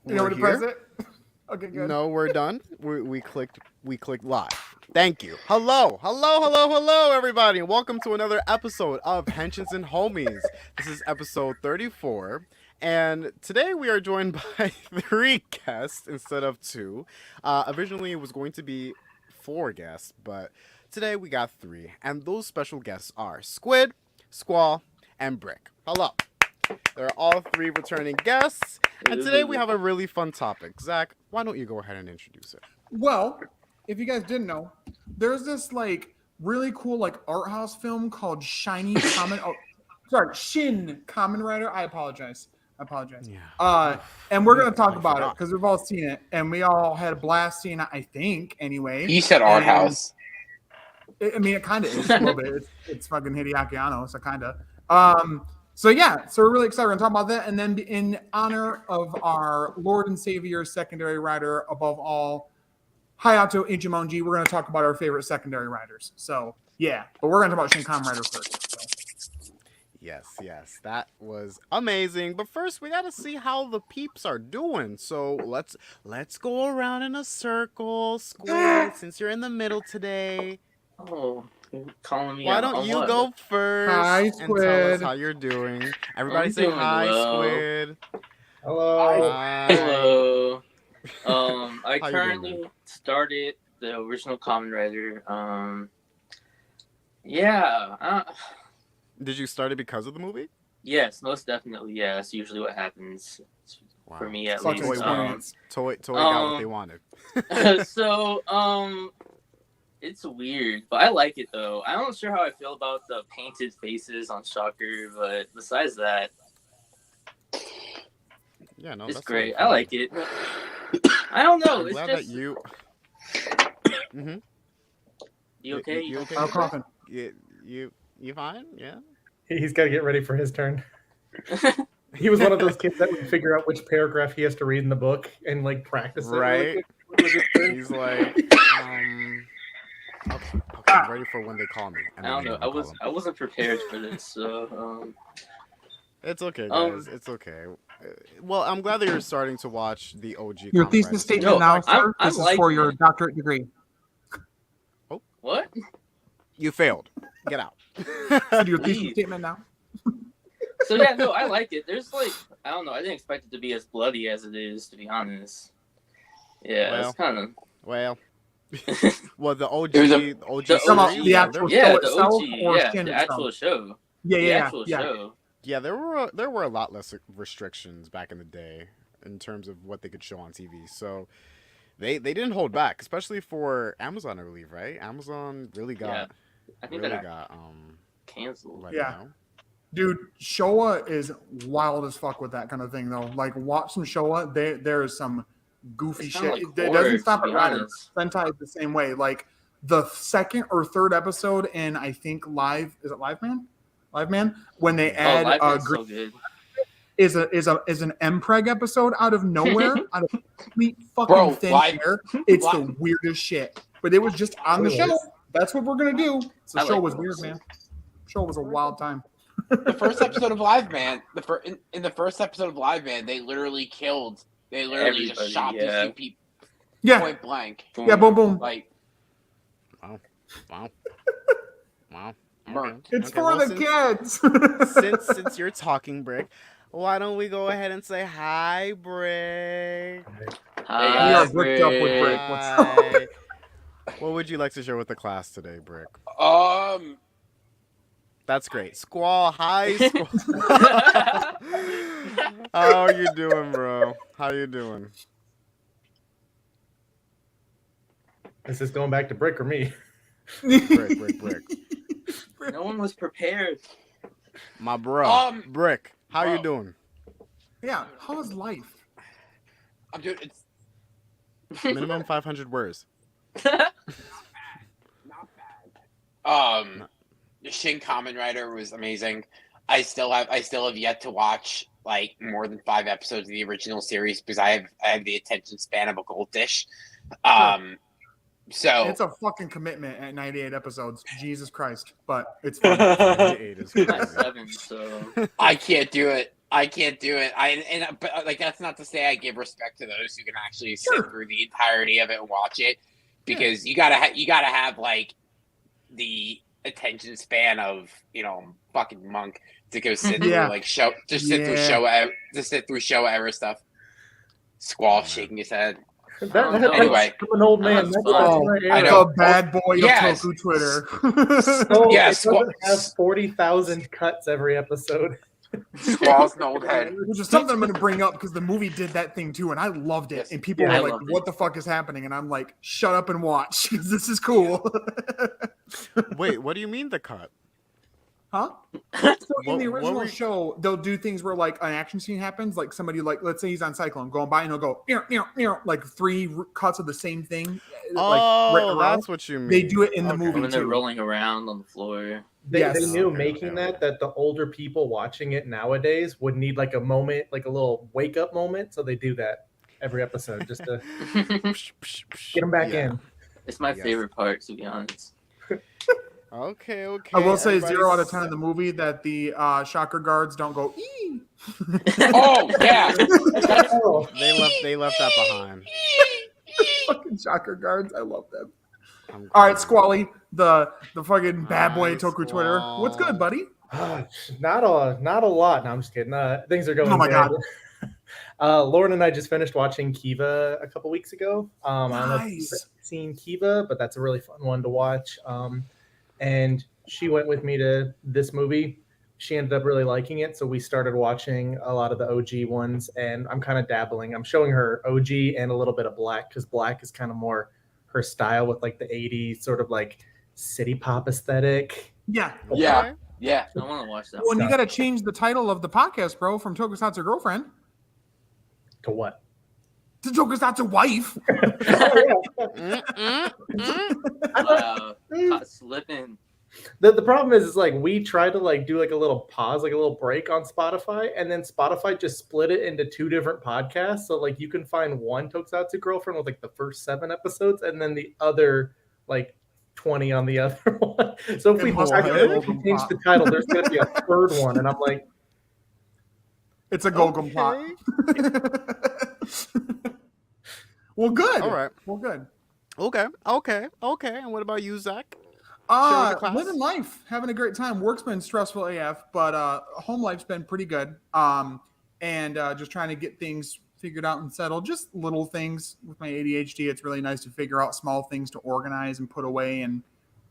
You know We're where to press here. it? Okay, good. No, we're done. We clicked live. Thank you. Hello, everybody, and welcome to another episode of Henshins and Homies. This is episode 34, and today we are joined by 3 guests instead of 2. Originally, it was going to be 4 guests, but today we got 3, and those special guests are Squid, Squall, and Brick. Hello. They're all 3 returning guests, and today we have a really fun topic. Zach, why don't you go ahead and introduce it? Well, if you guys didn't know, there's this really cool art house film called Shin Kamen Rider. I apologize. Yeah. And we're gonna talk I about it forgot. because we've all seen it, and we all had a blast seeing it. I think anyway. He said art house. It kind of is a little bit. It's fucking Hideaki Anno, so kind of. So we're really excited. We're gonna talk about that, and then in honor of our Lord and Savior, secondary rider above all, Hayato Ichimonji, we're gonna talk about our favorite secondary riders. So yeah, but we're gonna talk about Shin Kamen Rider first. So. Yes, that was amazing. But first, we gotta see how the peeps are doing. So let's go around in a circle, Squid, since you're in the middle today. Oh, calling me Why out don't on you what? go first Hi, and tell us Squid. how you're doing? Everybody I'm say doing hi, well. Squid. Hello. Hi. Hello. I How you currently doing, started the original Kamen Rider. Yeah. Did you start it because of the movie? Yes, most definitely. Yeah, that's usually what happens Wow. for me at Such an least. experience. Toy got what they wanted. So, it's weird, but I like it though. I'm not sure how I feel about the painted faces on Shocker, but besides that, Yeah, no, it's that's great. really I like it. I don't know. I'm It's glad just that you. Mm-hmm. you okay? You okay? I'm coughing. You fine? Yeah. He's got to get ready for his turn. He was one of those kids that would figure out which paragraph he has to read in the book and practice it. Right. He's like, okay, I'm ready for when they call me. And I don't know. then they call I wasn't prepared for this, so It's okay, guys. It's okay. Well, I'm glad that you're starting to watch the OG. Your Kamen thesis Rider statement No, now, I'm- sir. I'm This is liking for your it. doctorate degree. what? You failed. Get out. Your thesis Please. statement now. So yeah, no, I like it. There's I don't know. I didn't expect it to be as bloody as it is, to be honest. Yeah, Well, it's kind of. Well, well, the OG, It was the OG, the Some of OG, the yeah, actual Yeah, show the itself OG. or Yeah, Shin the itself? actual show. Yeah, The yeah, actual yeah. show. yeah, there were a lot less restrictions back in the day in terms of what they could show on TV. So they didn't hold back, especially for Amazon, I believe, right? Amazon really got I think really that got canceled. let Yeah. know. Dude, Showa is wild as fuck with that kind of thing, though. Watch some Showa. There is some goofy It's shit. kinda like It horror, doesn't stop to at be Rider. honest. Sentai is the same way. The second or third episode in, I think, Live Man? Live Man? When they add Live Man's Green so good. is an Mpreg episode out of nowhere, out of complete fucking Bro, thin Live- air. It's the Live- weirdest shit. But it was just on the show. That's what we're gonna do. So I show like was those. weird, man. Show was a wild time. The first episode of Live Man, in the first episode of Live Man, they literally just Everybody, shot yeah. these 2 people Yeah, point blank. yeah, boom, boom. Wow. Wow. Burnt. It's Okay, for well, the kids. since you're talking, Brick, why don't we go ahead and say hi, Brick? Hi, We are bricked up with Brick. What's up? Hi. What would you like to share with the class today, Brick? That's great. Squall, hi, Squall. How you doing, bro? How you doing? Is this going back to Brick or me? Brick. No one was prepared. My bro. Brick, how you bro. doing? Yeah, how is life? Dude, it's Minimum 500 words. not bad. Shin Kamen Rider was amazing. I still have yet to watch more than 5 episodes of the original series because I have the attention span of a goldfish. So It's a fucking commitment at 98 episodes. Jesus Christ. But it's fun. 98 is crazy. That's 7, so I can't do it. I can't do it. But like that's not to say I give respect to those who can actually sit through the entirety of it and watch it, because you gotta have like the attention span of fucking Monk to go sit through like sit through show era stuff. Squall shaking his head. Anyway, I'm an old man. I know. The bad boy of Toku Twitter. So Yeah, it doesn't have 40,000 cuts every episode. Squall's an old head. Which is something I'm going to bring up because the movie did that thing too, and I loved it. And people were like, "What the fuck is happening?" And I'm like, "Shut up and watch, because this is cool." Wait, what do you mean the cut? Huh? So in the original show, they'll do things where like an action scene happens, like somebody like let's say he's on Cyclone going by and he'll go like 3 cuts of the same thing. That's what you mean. They do it in the movie when too. they're rolling around on the floor. They knew making that the older people watching it nowadays would need like a moment, like a little wake up moment. So they do that every episode just to get them back in. It's my favorite part, to be honest. Okay. I will say 0 out of 10 in the movie that the shocker guards don't go ee. Oh yeah, they left that behind. Fucking shocker guards, I love them. All right, Squally, the fucking bad boy Toku Twitter. What's good, buddy? Not a lot. No, I'm just kidding. Things are going. Oh my god. Lauren and I just finished watching Kiva a couple weeks ago. I don't know if you've seen Kiva, but that's a really fun one to watch. And she went with me to this movie. She ended up really liking it, so we started watching a lot of the OG ones, and I'm kind of dabbling. I'm showing her OG and a little bit of Black, because Black is kind of more her style with like the 80s sort of like city pop aesthetic. Yeah. I want to watch that. Well, you got to change the title of the podcast, bro, from Tokusatsu Girlfriend to what? To Tokusatsu Wife. Caught slipping. The problem is like we try to like do like a little pause, like a little break on Spotify, and then Spotify just split it into 2 different podcasts. So like you can find one Tokusatsu Girlfriend with like the first 7 episodes, and then the other like 20 on the other one. So if we change the title, there's going to be a 3rd one, and I'm like, it's a Golgum plot. Well, good. All right. Well, good. Okay. And what about you, Zach? Living life, having a great time. Work's been stressful AF, but home life's been pretty good. And just trying to get things figured out and settled. Just little things with my ADHD. It's really nice to figure out small things to organize and put away and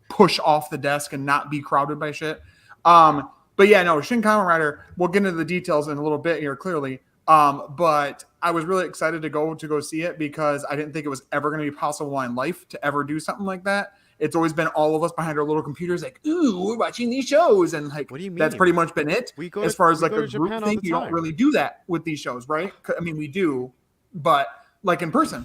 push off the desk and not be crowded by shit. But yeah, no, Shin Kamen Rider. We'll get into the details in a little bit here, clearly. But I was really excited to go see it because I didn't think it was ever going to be possible in life to ever do something like that. It's always been all of us behind our little computers like, ooh, we're watching these shows. And like, what do you mean? That's pretty much been it. As far as like a group thing, you don't really do that with these shows, right? I mean, we do, but like in person.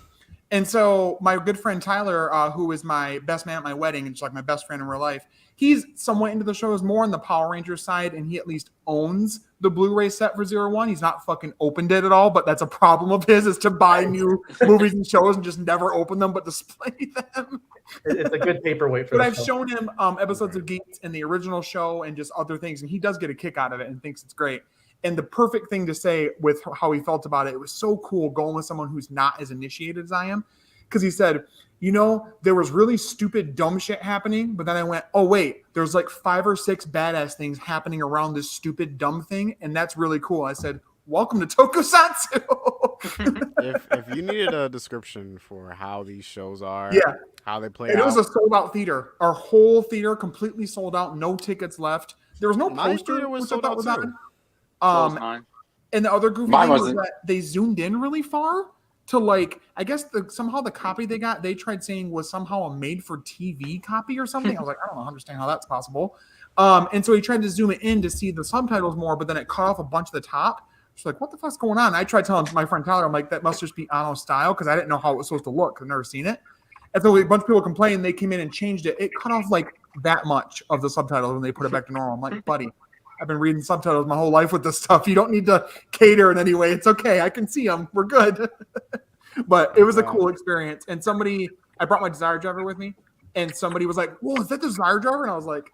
And so my good friend Tyler, who is my best man at my wedding and just like my best friend in real life, he's somewhat into the shows, more on the Power Rangers side, and he at least owns the Blu-ray set for 01. He's not fucking opened it at all, but that's a problem of his, is to buy new movies and shows and just never open them but display them. It's a good paperweight for But I've shown him episodes of Geeks and the original show and just other things, and he does get a kick out of it and thinks it's great. And the perfect thing to say with how he felt about it, it was so cool going with someone who's not as initiated as I am, because he said, you know, there was really stupid, dumb shit happening, but then I went, oh, wait, there's like 5 or 6 badass things happening around this stupid, dumb thing, and that's really cool. I said, welcome to Tokusatsu. if you needed a description for how these shows are, how they play out. It was a sold-out theater. Our whole theater completely sold out, no tickets left. There was no poster. Theater was sold out too. And the other goofy thing was that they zoomed in really far to like, I guess somehow the copy they tried saying was somehow a made-for-TV copy or something. I was like, I don't understand how that's possible. And so he tried to zoom it in to see the subtitles more, but then it cut off a bunch of the top. She's like, what the fuck's going on? I tried telling my friend Tyler, I'm like, that must just be Anno style, because I didn't know how it was supposed to look, because I've never seen it. And so a bunch of people complained, they came in and changed it. It cut off like that much of the subtitles when they put it back to normal. I'm like, buddy, I've been reading subtitles my whole life with this stuff. You don't need to cater in any way. It's okay. I can see them. We're good. But it was a cool experience. And I brought my Desire Driver with me, and somebody was like, whoa, is that the Desire Driver? And I was like,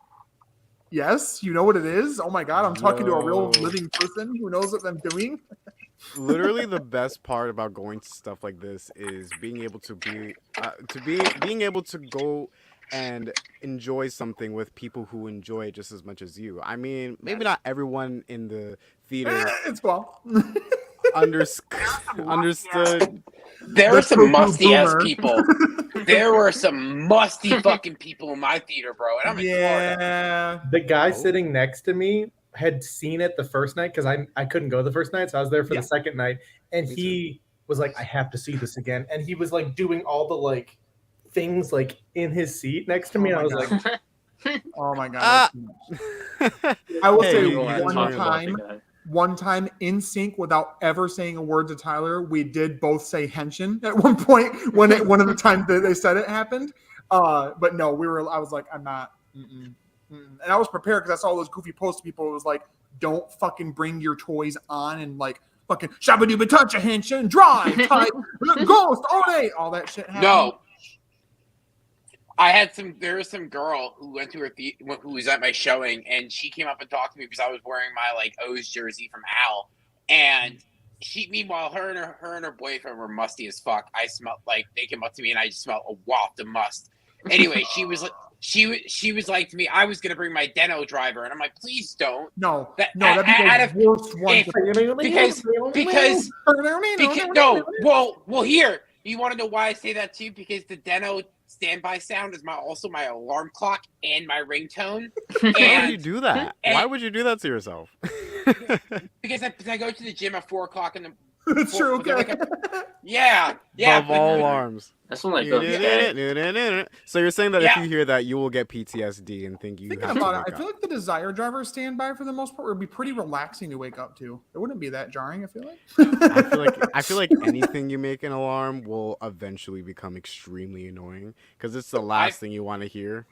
Yes, you know what it is. Oh my god, I'm talking to a real Yo. living person who knows what I'm doing. Literally, the best part about going to stuff like this is being able to being able to go and enjoy something with people who enjoy it just as much as you. I mean, maybe not everyone in the theater It's well. understood. There The were some Toku musty ass boomer. people. There were some musty fucking people in my theater, bro. And I'm in Florida. Yeah. The guy sitting next to me had seen it the first night because I couldn't go the first night, so I was there for Yeah. the second night, and Me he was like, "I have to see this again," and he was like doing all the like things like in his seat next to me. Oh And I was my like, Oh my god. Ah. that's too much. I will say you one can talk about one time in sync without ever saying a word to Tyler, we did both say henshin at one point when one of the times that they said it happened. But no, I was like, I'm not. And I was prepared because I saw all those goofy posts. People was like, don't fucking bring your toys on and like fucking shabba touch a henshin, drive, type, ghost, all that shit happened. No. There was some girl who went to who was at my showing, and she came up and talked to me because I was wearing my like O's jersey from Al, and meanwhile her and her boyfriend were musty as fuck. I smelled like they came up to me and I just smelled a waft of must. Anyway, she was like to me, I was gonna bring my Deno driver, and I'm like, please don't. No, that'd be the worst one. Because well, here you want to know why I say that too? Because the Deno standby sound is also my alarm clock and my ringtone. Why would you do that? Why would you do that to yourself? Because I go to the gym at 4 o'clock in the. It's true. Okay. Yeah. Above all alarms. That's when I go. So you're saying that if you hear that, you will get PTSD and think you Thinking have to about it, wake I feel up. like the Desire Driver standby for the most part would be pretty relaxing to wake up to. It wouldn't be that jarring. I feel like. I feel like anything you make an alarm will eventually become extremely annoying because it's the last thing you want to hear,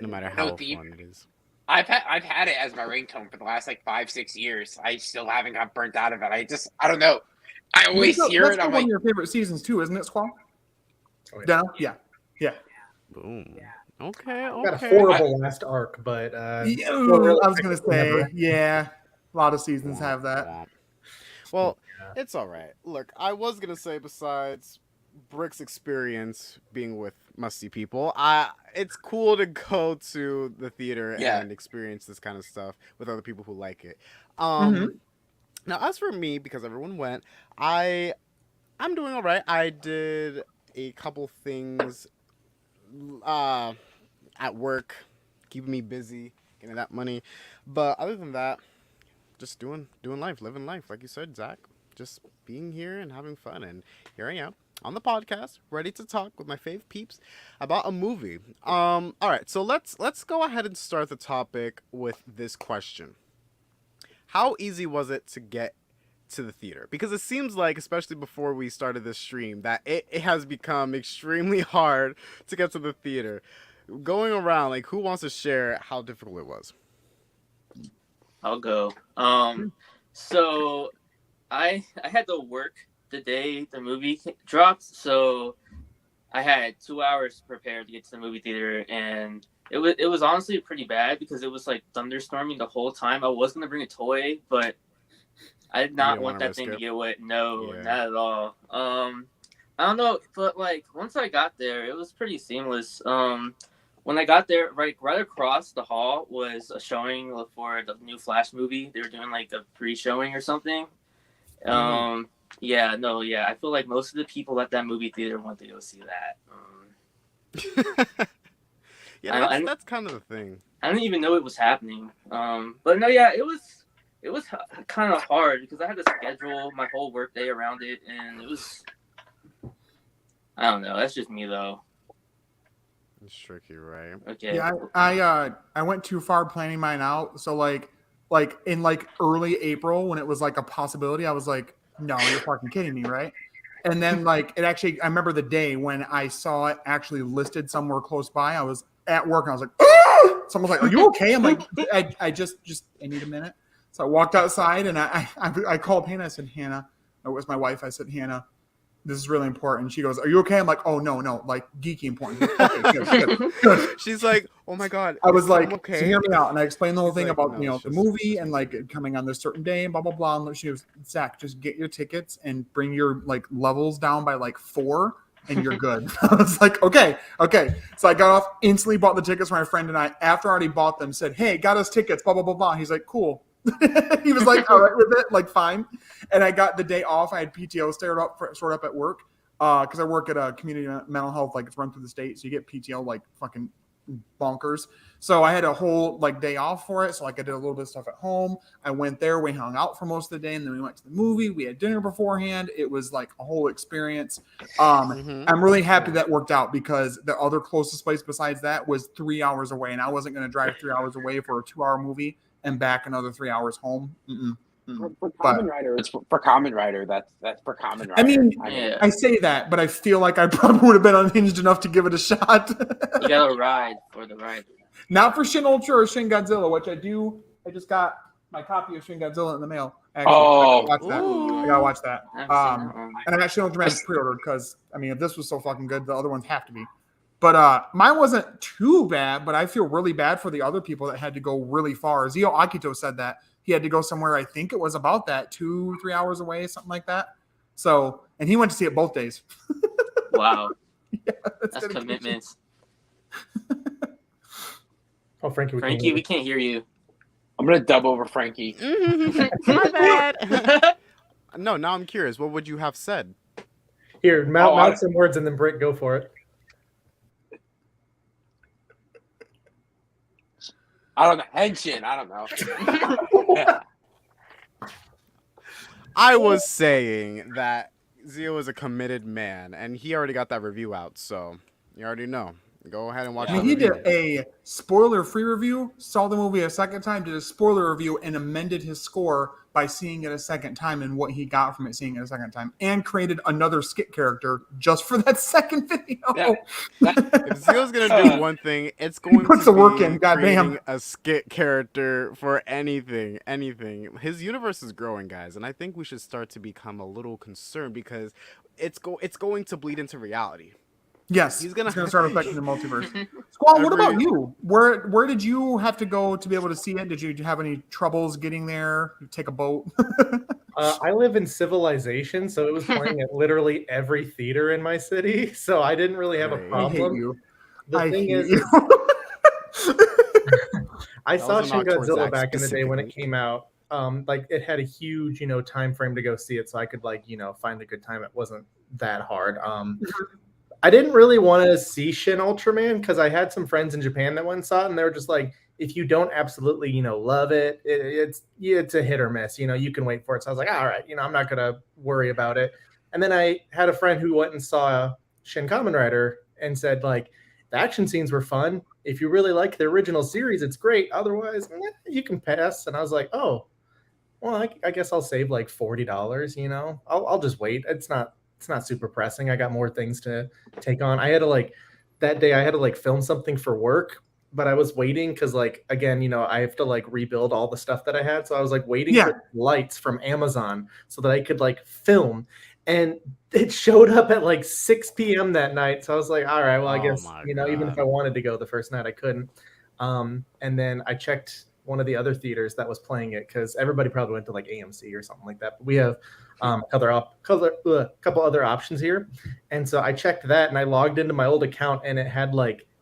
no matter how fun it is. I've had it as my ringtone for the last like 5-6 years. I still haven't got burnt out of it. I don't know. I always hear it. That's I'm one like, of your favorite seasons too, isn't it, Squall? Oh, yeah. Deno? Yeah. Boom. Okay. got a horrible last arc, but I was gonna say, yeah, a lot of seasons have that. Well, it's all right. Look, I was gonna say, besides Brick's experience being with musty people, it's cool to go to the theater and experience this kind of stuff with other people who like it. Now, as for me, because everyone went, I'm doing all right. I did a couple things at work, keeping me busy, getting that money. But other than that, just doing life, living life, like you said, Zach. Just being here and having fun. And here I am on the podcast, ready to talk with my fave peeps about a movie. All right, so let's go ahead and start the topic with this question. How easy was it to get to the theater? Because it seems like, especially before we started this stream, that it has become extremely hard to get to the theater. Going around, like, who wants to share how difficult it was? I'll go. So I had to work the day the movie dropped, so I had 2 hours prepared to get to the movie theater, and it was honestly pretty bad because it was like thunderstorming the whole time. I was gonna bring a toy, but I did not want that thing to get wet. No, not at all. I don't know, but like once I got there, it was pretty seamless. When I got there, right across the hall was a showing for the new Flash movie. They were doing like a pre-showing or something. I feel like most of the people at that movie theater went to go see that. That's kind of the thing. I didn't even know it was happening. But no, yeah, it was kind of hard because I had to schedule my whole workday around it, and it was. I don't know. That's just me though. It's tricky, right? Okay. Yeah, I went too far planning mine out. So like in like early April when it was like a possibility, I was like, no, you're fucking kidding me, right? And then like it actually, I remember the day when I saw it actually listed somewhere close by. I was at work and I was like, ah! Someone's like, are you okay? I'm like, I just I need a minute. So I walked outside and I called Hannah. I said, Hannah, it was my wife. I said, Hannah, this is really important. She goes, are you okay? I'm like, oh, no, like geeky important. Okay, good. She's like, oh my God. I was like, I'm okay. so hear me out. And I explained the whole She's thing like, about, no, you know, it's the just- movie just and make like coming on this certain day and blah, blah, blah. And she was, Zach, just get your tickets and bring your like levels down by like 4 and you're good. I was like, okay. So I got off, instantly bought the tickets for my friend and I, after I already bought them, said, hey, got us tickets, blah, blah, blah, blah. He's like, cool. He was like, all right with it, like fine. And I got the day off. I had PTO stored up at work because I work at a community mental health, like it's run through the state, so you get PTO like fucking bonkers. So I had a whole like day off for it. So like I did a little bit of stuff at home. I went there, we hung out for most of the day, and then we went to the movie. We had dinner beforehand. It was like a whole experience. I'm really happy that worked out because the other closest place besides that was 3 hours away, and I wasn't going to drive 3 hours away for a 2-hour movie and back another 3 hours home. For Kamen Rider, it's for Kamen Rider. That's for Kamen Rider. I mean, Yeah. I say that, but I feel like I probably would have been unhinged enough to give it a shot. You gotta ride for the ride. Not for Shin Ultra or Shin Godzilla, which I do. I just got my copy of Shin Godzilla in the mail. Actually, Oh. I gotta watch that. I haven't seen that one. And I got Shin Ultraman pre-ordered because I mean, if this was so fucking good, the other ones have to be. But mine wasn't too bad, but I feel really bad for the other people that had to go really far. Zio Akito said that he had to go somewhere. I think it was about that 2-3 hours away, something like that. So, and he went to see it both days. Wow, Yeah, that's dedication. commitments. Oh, Frankie, Frankie, we can't hear you. I'm gonna dub over Frankie. My bad. No, now I'm curious. What would you have said? Here, mouth some words and then Britt, go for it. I don't know. Henshin. I don't know. Yeah. I was saying that Zio is a committed man, and he already got that review out, so you already know. Go ahead and watch I mean, the he review. did a spoiler-free review, saw the movie a second time, did a spoiler review, and amended his score by seeing it a second time and what he got from it seeing it a second time, and created another skit character just for that second video. Yeah. If Zio's gonna do one thing, it's going puts to the work be in, goddamn. creating a skit character for anything. His universe is growing, guys, and I think we should start to become a little concerned because it's going to bleed into reality. Yes, He's gonna start affecting the multiverse. Squall, what Every- about you? Where did you have to go to be able to see it? Did you have any troubles getting there? Take a boat? I live in Civilization, so it was playing at literally every theater in my city, so I didn't really have a Right. I problem. hate you. The I thing hate is, you. I That saw was a Shin knock towards Godzilla Zach back in the day when it specifically. came out. Like it had a huge, time frame to go see it, so I could find a good time. It wasn't that hard. I didn't really want to see Shin Ultraman because I had some friends in Japan that went and saw it, and they were just like, if you don't absolutely, love it, it's a hit or miss. You can wait for it. So I was like, all right, I'm not gonna worry about it. And then I had a friend who went and saw Shin Kamen Rider and said, like, the action scenes were fun. If you really like the original series, it's great. Otherwise, you can pass. And I was like, oh, well, I guess I'll save like $40. I'll just wait. It's not super pressing. I got more things to take on. I had to that day I had to film something for work, but I was waiting because again, I have to rebuild all the stuff that I had. So I was waiting for lights from Amazon so that I could film. And it showed up at 6 p.m. that night. So I was like, all right, well, I guess, my even if God. I wanted to go the first night, I couldn't. And then I checked one of the other theaters that was playing it because everybody probably went to AMC or something like that. But we have a couple other options here. And so I checked that and I logged into my old account and it had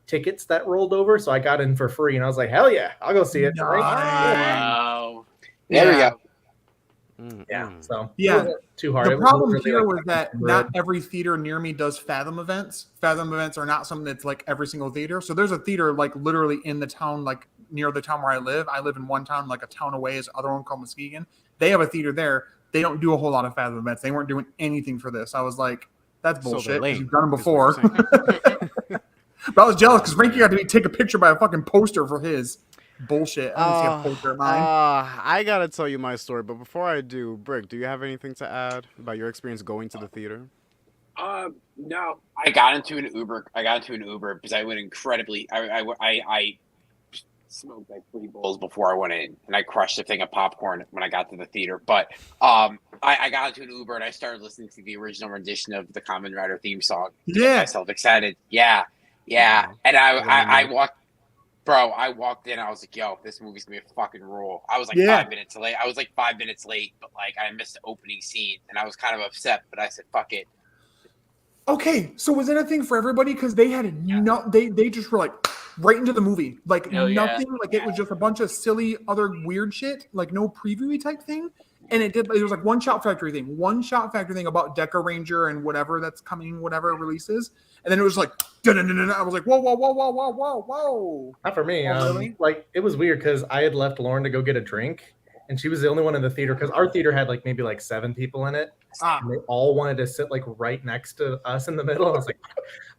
tickets that rolled over. So I got in for free and I was like, hell yeah, I'll go see it. Nice. Wow. There we go. Yeah. So Yeah. it wasn't too hard. The It was problem literally, here was that red. not every theater near me does Fathom events. Fathom events are not something that's every single theater. So there's a theater literally in the town, near the town where I live. I live in one town, a town away is the other one called Muskegon. They have a theater there. They don't do a whole lot of Fathom events. They weren't doing anything for this. I was like, that's So they're bullshit. 'Cause lame, you've done them is what before. you're But I was jealous because Frankie got to take a picture by a fucking poster for his bullshit. I didn't see a poster of mine. I gotta tell you my story, but before I do, Brick, do you have anything to add about your experience going to the theater? No. I got into an Uber because I went incredibly. I smoked 3 bowls before I went in, and I crushed a thing of popcorn when I got to the theater. But I got into an Uber and I started listening to the original rendition of the Kamen Rider theme song. To get Yeah. myself excited. Yeah. And I walked in. I was like, "Yo, this movie's gonna be a fucking roll." I was like 5 minutes late. But like I missed the opening scene, and I was kind of upset. But I said, "Fuck it." Okay, so was it a thing for everybody? Because they had they just were like right into the movie, like Oh, yeah. nothing, like it was just a bunch of silly other weird shit, like no previewy type thing. And it was like one Shot Factory thing about Deca Ranger and whatever that's coming, whatever it releases, and then it was like, I was like, whoa. Not for me. Oh, really? Like it was weird because I had left Lauren to go get a drink, and she was the only one in the theater because our theater had like maybe like 7 people in it. And they all wanted to sit like right next to us in the middle. I was like,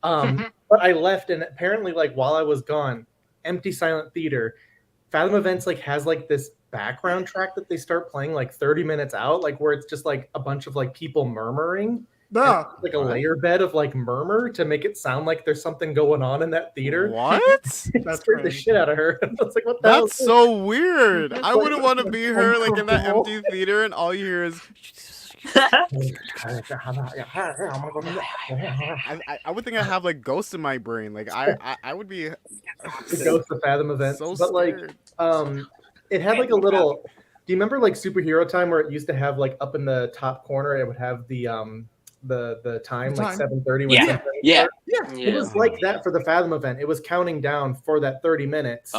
but I left, and apparently, like while I was gone, empty silent theater, Fathom Events like has like this background track that they start playing like 30 minutes out, like where it's just like a bunch of like people murmuring. Yeah. Like a layer bed of like murmur to make it sound like there's something going on in that theater. What? That scared the shit out of her. I was like, what the hell? That's so weird. I wouldn't want to be her like in that empty theater and all you hear is. I would think I have like ghosts in my brain. Like I would be The Ghost of Fathom Events. so But like scared. it had like a little, do you remember like Superhero Time where it used to have like up in the top corner it would have the time like 7:30 when Yeah. It was like that for the Fathom event. It was counting down for that 30 minutes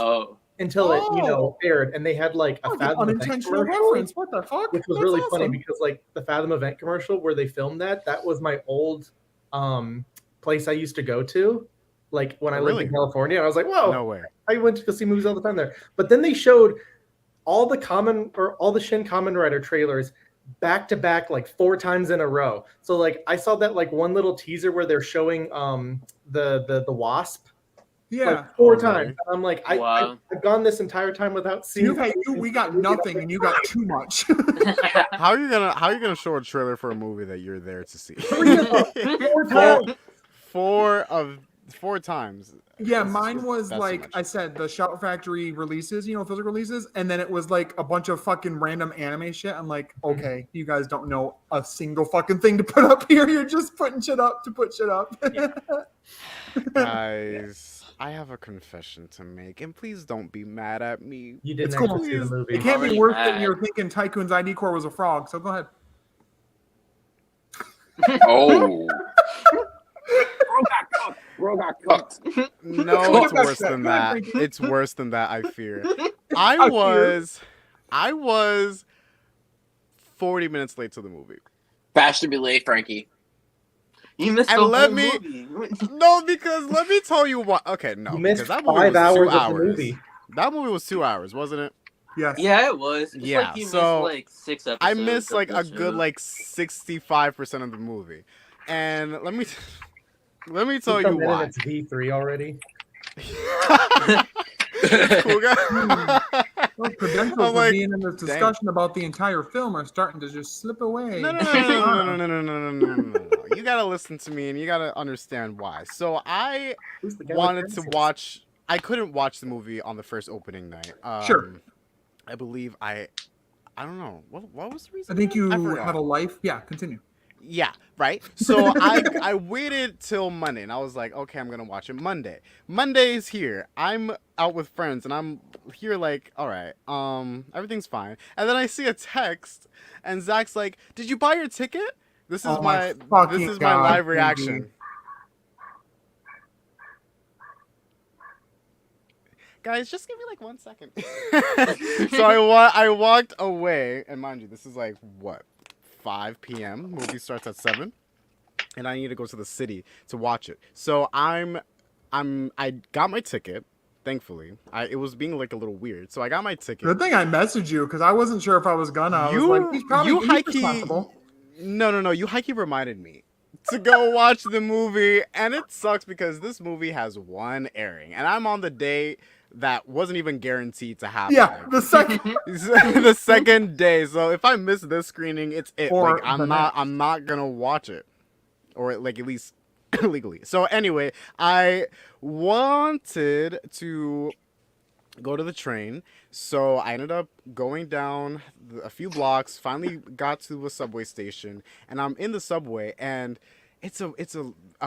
until it aired, and they had like a Fathom event unintentional commercial, reference. What the fuck? which was That's really awesome. funny because like the Fathom event commercial where they filmed that was my old place I used to go to, like when I lived in California. I was like, whoa, No way. I went to go see movies all the time there. But then they showed all the Shin Kamen Rider trailers back to back like 4 times in a row. So like I saw that like one little teaser where they're showing the Wasp. Yeah. Like 4 times. And I'm like, Wow. I've gone this entire time without seeing. We got nothing, and you got too much. How are you gonna show a trailer for a movie that you're there to see? 3 of them, 4 times. 4 times. Yeah, mine was That's like too much. I said, the Shout Factory releases, physical releases, and then it was like a bunch of fucking random anime shit. I'm like, okay, you guys don't know a single fucking thing to put up here. You're just putting shit up to put shit up. Guys, I have a confession to make, and please don't be mad at me. You didn't It's cool. actually see the movie. It can't be Already worse mad. than you're thinking Tycoon's ID core was a frog. So go ahead. Oh. Bro got cooked. No, it's Go worse back. than Go ahead, that. Frankie. It's worse than that, I fear. I I was 40 minutes late to the movie. Faster be late, Frankie. You missed And the let whole me- movie. No, because let me tell you what. Okay, no. You missed because that movie 5 was hours 2 of the hours. movie. That movie was 2 hours, wasn't it? Yes. Yeah, it was. It's Yeah, like you so missed like 6 episodes. I missed of like the a show. good like 65% of the movie. And let me tell Some you minute why. It's V3 already. Cool guy. Those credentials I'm for like, being in this dang. discussion about the entire film are starting to just slip away. No. You gotta listen to me and you gotta understand why. So I Who's the guy wanted with to glasses? watch. I couldn't watch the movie on the first opening night. Sure. I believe I don't know what was the reason. I think you forgot. have a life. Yeah, continue. Yeah, right. So I waited till Monday, and I was like, okay, I'm gonna watch it Monday. Monday is here. I'm out with friends, and I'm here like, all right, everything's fine. And then I see a text, and Zach's like, "Did you buy your ticket?" This is Oh my my fucking God, live reaction. dude. Guys, just give me like 1 second. So I walked away, and mind you, this is like what, 5 p.m. Movie starts at 7, and I need to go to the city to watch it. So I got my ticket. Thankfully, it was being like a little weird. So I got my ticket. Good thing I messaged you because I wasn't sure if I was gonna. I was like, he's probably he's responsible. No. You hikey reminded me to go watch the movie, and it sucks because this movie has 1 airing, and I'm on the day that wasn't even guaranteed to happen. Yeah, the second. The second day. So if I miss this screening, it's it. Or Like, the I'm not gonna watch it, or like at least legally. So anyway, I wanted to go to the train. So I ended up going down a few blocks, finally got to a subway station, and I'm in the subway, and it's a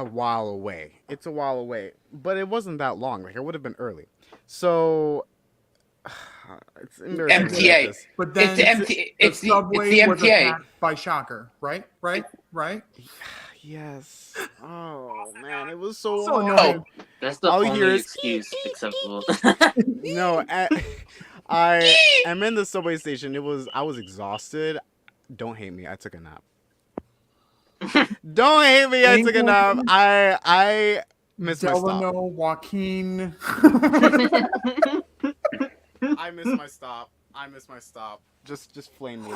while away. It's a while away, but it wasn't that long. Like, I would have been early. So it's embarrassing. to MTA. admit this. But then It's the the subway was MTA. attacked by Shocker, right? Yes. Oh man, it was so So hard. annoying. That's the All you only hear is excuse acceptable. No, I am in the subway station. I was exhausted. Don't hate me. I took a nap. Don't hate me. I took a nap. I missed my stop. Delano, Joaquin. I missed my stop. Just flame me.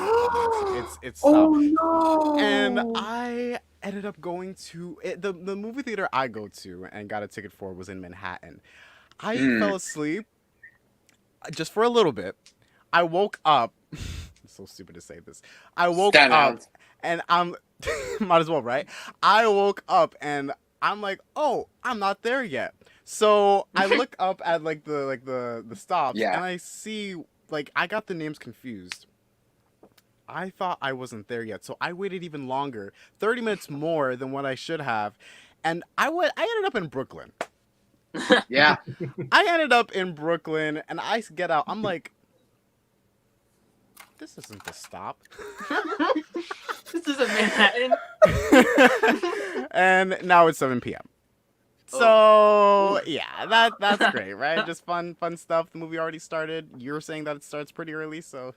It's Oh tough. no! And I ended up going to the movie theater I go to and got a ticket for was in Manhattan. I fell asleep just for a little bit. I woke up. It's so stupid to say this. I woke Stand up out. and I'm might as well, right? I woke up and I'm like, oh, I'm not there yet. So I look up at like the stops Yeah. and I see like I got the names confused. I thought I wasn't there yet, so I waited even longer, 30 minutes more than what I should have, and I ended up in Brooklyn. Yeah. I ended up in Brooklyn, and I get out. I'm like, this isn't the stop. This is a Manhattan. And now it's 7 p.m. So yeah, that's great, right? Just fun stuff. The movie already started. You were saying that it starts pretty early, so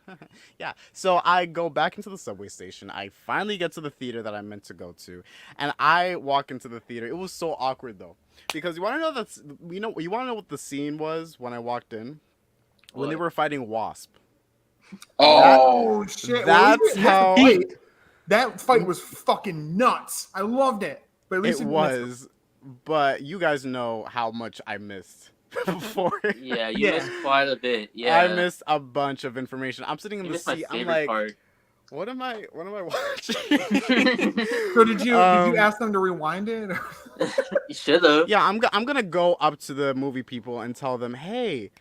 yeah. So I go back into the subway station. I finally get to the theater that I meant to go to, and I walk into the theater. It was so awkward though, because you want to know what the scene was when I walked in, when they What? were fighting Wasp. Oh shit! That's how that fight was fucking nuts. I loved it. But at least it you missed was. But you guys know how much I missed before. Yeah, you Yeah. missed quite a bit. Yeah, I missed a bunch of information. I'm sitting in You the missed my seat. I'm favorite like, part. what am I watching? So did you Um, ask them to rewind it? You should have. Yeah, I'm gonna go up to the movie people and tell them, hey,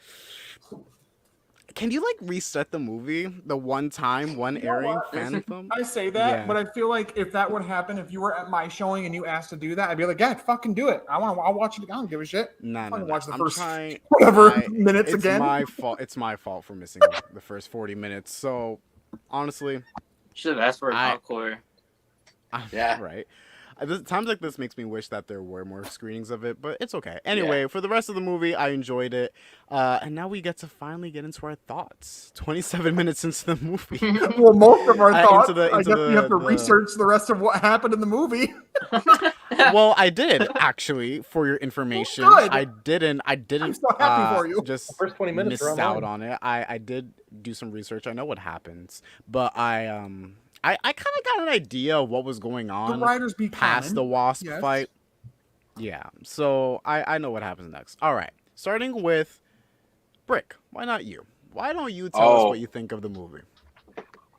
can you like reset the movie the one time, one airing Phantom? I say that, Yeah. but I feel like if that would happen, if you were at my showing and you asked to do that, I'd be like, yeah, fucking do it. I'll watch it. I don't give a shit. No. Fucking watch the I'm first trying. whatever minutes It's again. my fault. It's my fault for missing the first 40 minutes. So honestly, Should have asked for an I- encore. Yeah. Right. Times like this makes me wish that there were more screenings of it, but it's okay. Anyway, for the rest of the movie, I enjoyed it. And now we get to finally get into our thoughts. 27 minutes into the movie. Well, most of our Into thoughts. the- I into guess we have to the- research the rest of what happened in the movie. Well, I did actually, for your information. Well, good. I didn't. I'm so happy for you. Just The first 20 minutes missed are out online. on it. I did do some research. I know what happens, but I kind of got an idea of what was going The on writers be past common. the Wasp Yes. fight. Yeah, so I know what happens next. All right, starting with Brick. Why not you? Why don't you tell us what you think of the movie?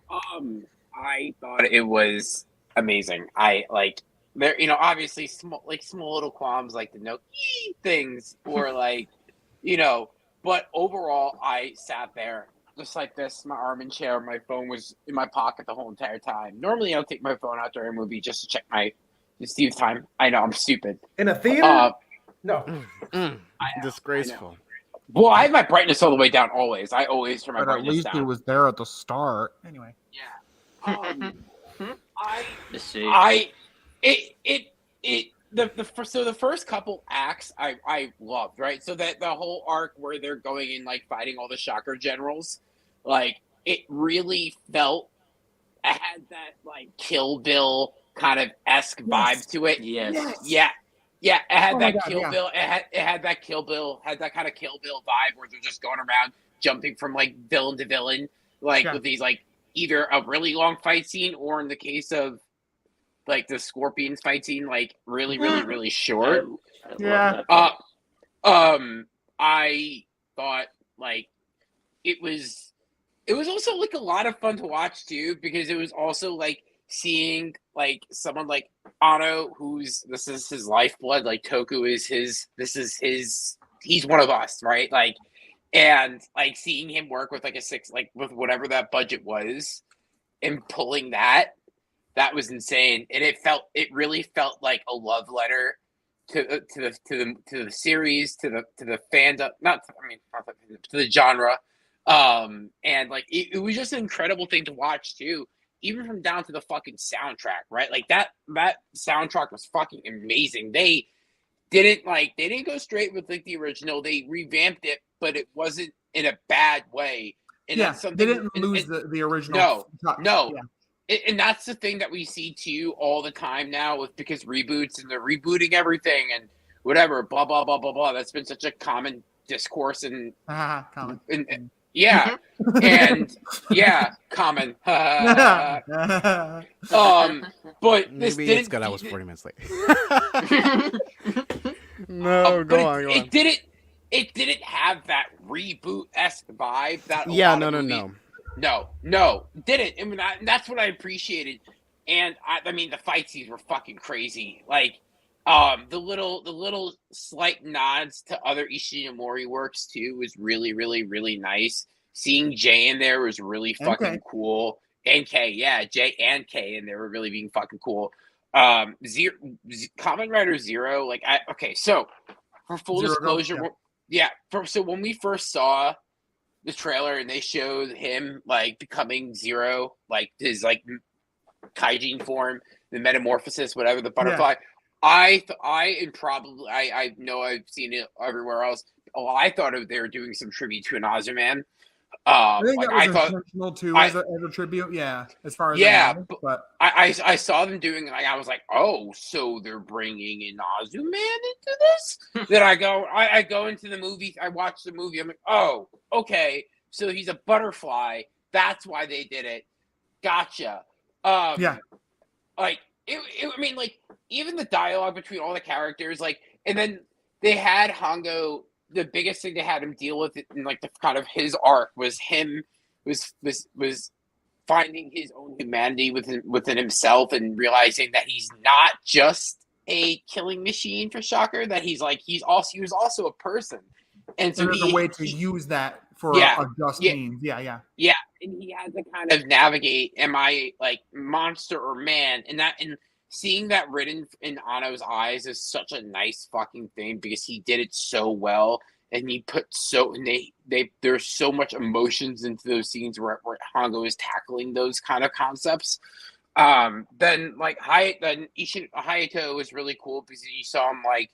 I thought it was amazing. I like there, obviously small little qualms like the no things or like, but overall I sat there just like this, my arm in chair, my phone was in my pocket the whole entire time. Normally I don't take my phone out during a movie just to check my Steve time. I know I'm stupid. In a theater? No. Disgraceful. Well, I have my brightness all the way down always. I always turn my But at brightness least down. it was there at the start. Anyway. Yeah. Let's see. The first couple acts I loved, right? So that the whole arc where they're going and like fighting all the Shocker generals, like it really felt it had that like Kill Bill kind of esque vibe to it. Yes. Yeah. It had Oh my that God, Kill yeah. Bill. It had that Kill Bill. Had that kind of Kill Bill vibe where they're just going around jumping from like villain to villain, like Yeah. with these like either a really long fight scene or in the case of like the Scorpions fight scene, like really, really, really short. I love Yeah. that part. I thought like it was also like a lot of fun to watch too, because it was also like seeing like someone like Ano, this is his lifeblood, like Toku is he's one of us, right? Like, and like seeing him work with like a 6, like with whatever that budget was, and pulling that was insane. And it really felt like a love letter to the series, to the fandom, to the genre. And like it was just an incredible thing to watch too, even from down to the fucking soundtrack, right? Like that soundtrack was fucking amazing. They didn't go straight with like the original. They revamped it, but it wasn't in a bad way. And Yeah, that's something, they didn't lose the original. No. Yeah. And that's the thing that we see too all the time now, with because reboots and they're rebooting everything and whatever, blah blah blah blah blah. That's been such a common discourse and Common. yeah, and yeah, common. But this Maybe didn't. it's good I was 40 minutes late. No, go on. It didn't have that reboot-esque vibe. That No, didn't. I mean, that's what I appreciated. And I mean, the fight scenes were fucking crazy. Like, the little slight nods to other Ishinomori works too was really, really, really nice. Seeing Jay in there was really fucking cool. And K, yeah, Jay and K in there were really being fucking cool. Kamen Rider Zero, like, so for full disclosure, so when we first saw the trailer and they showed him like becoming Zero, like his like Kaijin form, the metamorphosis, whatever, the butterfly. I know I've seen it everywhere else. Oh, I thought they were doing some tribute to an Ozuman. I think that was intentional too, as a tribute. Yeah, as far as but I saw them doing, like, I was like, oh, so they're bringing an Ozuman into this. Then I go into the movie. I watch the movie. I'm like, oh, okay, so he's a butterfly. That's why they did it. Gotcha. Like I mean, like, even the dialogue between all the characters, like, and then they had Hongo. The biggest thing they had him deal with in like the kind of his arc was him was finding his own humanity within himself and realizing that he's not just a killing machine, for shocker, that he was also a person. And so there's a way to use that for a just means. Yeah. And he had to kind of navigate, am I like monster or man? And seeing that written in Anno's eyes is such a nice fucking thing, because he did it so well, and he put there's so much emotions into those scenes where Hongo is tackling those kind of concepts. Then Hayato was really cool, because you saw him like,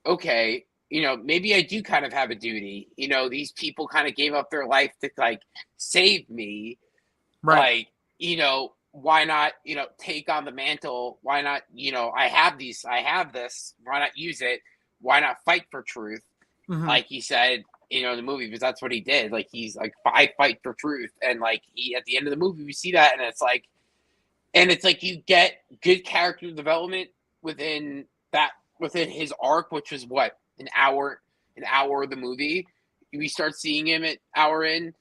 okay, you know, maybe I do kind of have a duty. You know, these people kind of gave up their life to like save me. Right. Like, you know, why not, you know, take on the mantle? Why not, you know, I have this, why not use it? Why not fight for truth? Mm-hmm. Like he said, you know, in the movie, because that's what he did. Like, he's like, I fight for truth. And like, at the end of the movie, we see that, and it's like you get good character development within his arc, which was what, an hour of the movie. We start seeing him at hour in,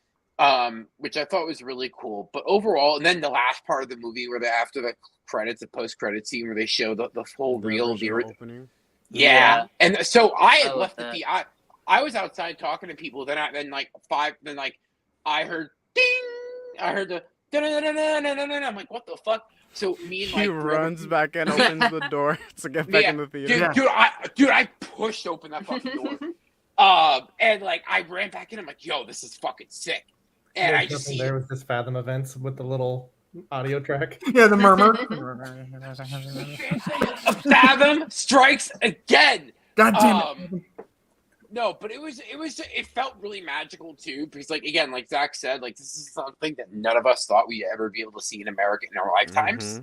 which I thought was really cool. But overall, and then the last part of the movie where after the credits, the post-credit scene where they show the whole reel of the opening. Yeah. And so I had left I was outside talking to people. Then I heard ding. I heard the da-da-da-da-da-da-da. I'm like, what the fuck? So me and he runs back and opens the door to get back in the theater. Dude, I pushed open that fucking door. And like I ran back in. I'm like, yo, this is fucking sick. And I just there was this Fathom events with the little audio track. Yeah, the murmur. Fathom strikes again. God damn it. No, but it felt really magical too, because like, again, like Zach said, like, this is something that none of us thought we'd ever be able to see in America in our lifetimes.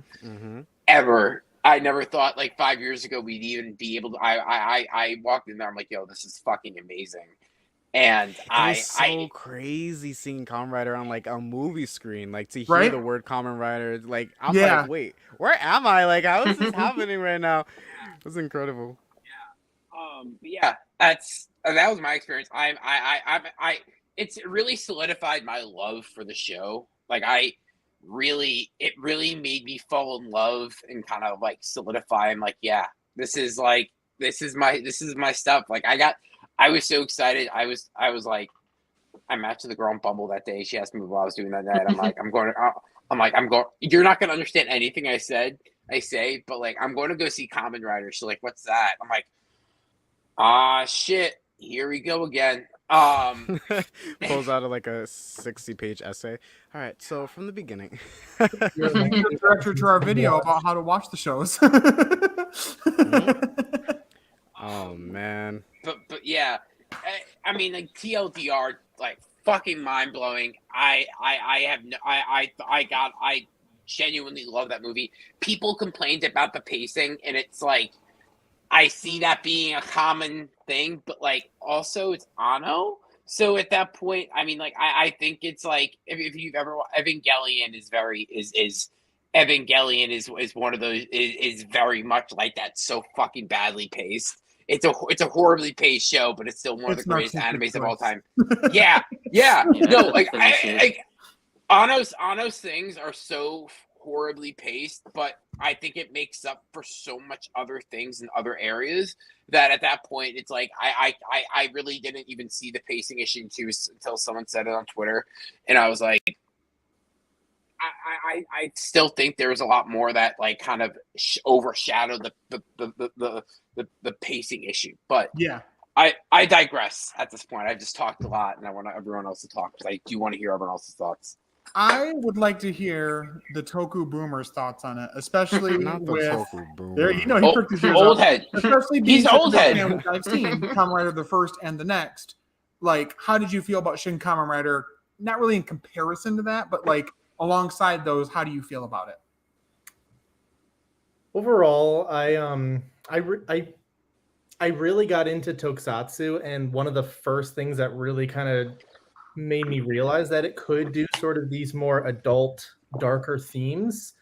Ever. I never thought like 5 years ago we'd even be able to. I walked in there, I'm like, yo, this is fucking amazing. And it's so crazy seeing Kamen Rider on like a movie screen, like to hear the word Kamen Rider. Like, I'm like, wait, where am I? Like, how is this happening right now? It's incredible. But yeah, that was my experience. It's really solidified my love for the show. Like, it really made me fall in love and kind of like solidify. I'm like, yeah, this is my stuff. Like, I was so excited. I was like, I matched with a girl on Bumble that day. She asked me what I was doing that night. I'm like, I'm going. You're not going to understand anything I say, but like, I'm going to go see Kamen Rider. She's like, what's that? I'm like, shit. Here we go again. Pulls out of like a 60-page essay. All right, so from the beginning. You're the director to our video about how to watch the shows. Oh man. But yeah, I mean, like TLDR, like fucking mind blowing. I genuinely love that movie. People complained about the pacing, and it's like, I see that being a common thing, but like also it's Anno. So at that point, I mean, like I think it's like if you've ever Evangelion is Evangelion is one of those is very much like that. So fucking badly paced. It's a horribly paced show, but it's still one of the greatest animes of all time. Yeah. No, like Anno's things are so horribly paced, but I think it makes up for so much other things in other areas that at that point it's like I really didn't even see the pacing issue until someone said it on Twitter, and I was like, I still think there was a lot more that like kind of overshadowed the pacing issue, but yeah. I digress at this point. I just talked a lot, and I want everyone else to talk because I do want to hear everyone else's thoughts. I would like to hear the Toku Boomer's thoughts on it, especially Not the with Toku Boomer. there. You know, he pricked his ears old up. head. Especially He's being old head. fan, which I've seen Kamen Rider the first and the next. Like, how did you feel about Shin Kamen Rider? Not really in comparison to that, but like alongside those, how do you feel about it? Overall, I really got into Tokusatsu, and one of the first things that really kind of made me realize that it could do sort of these more adult, darker themes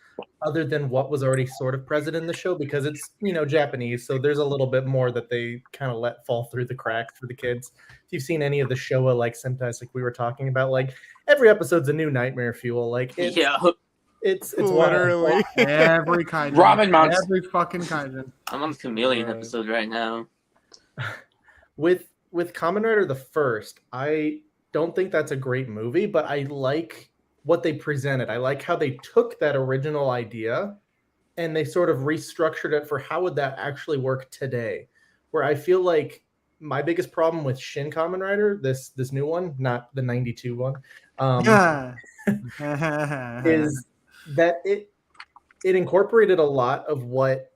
other than what was already sort of present in the show, because it's, you know, Japanese, so there's a little bit more that they kind of let fall through the cracks for the kids. If you've seen any of the Showa like Sentai, like we were talking about, like every episode's a new nightmare fuel. Like it's literally wild. Every kaijin, Ramen monster. every fucking kaijin. I'm on the Chameleon Right. episode right now. With Kamen Rider the first, I don't think that's a great movie, but I like what they presented. I like how they took that original idea and they sort of restructured it for how would that actually work today. Where I feel like my biggest problem with Shin Kamen Rider, this new one, not the 92 one, is that it incorporated a lot of what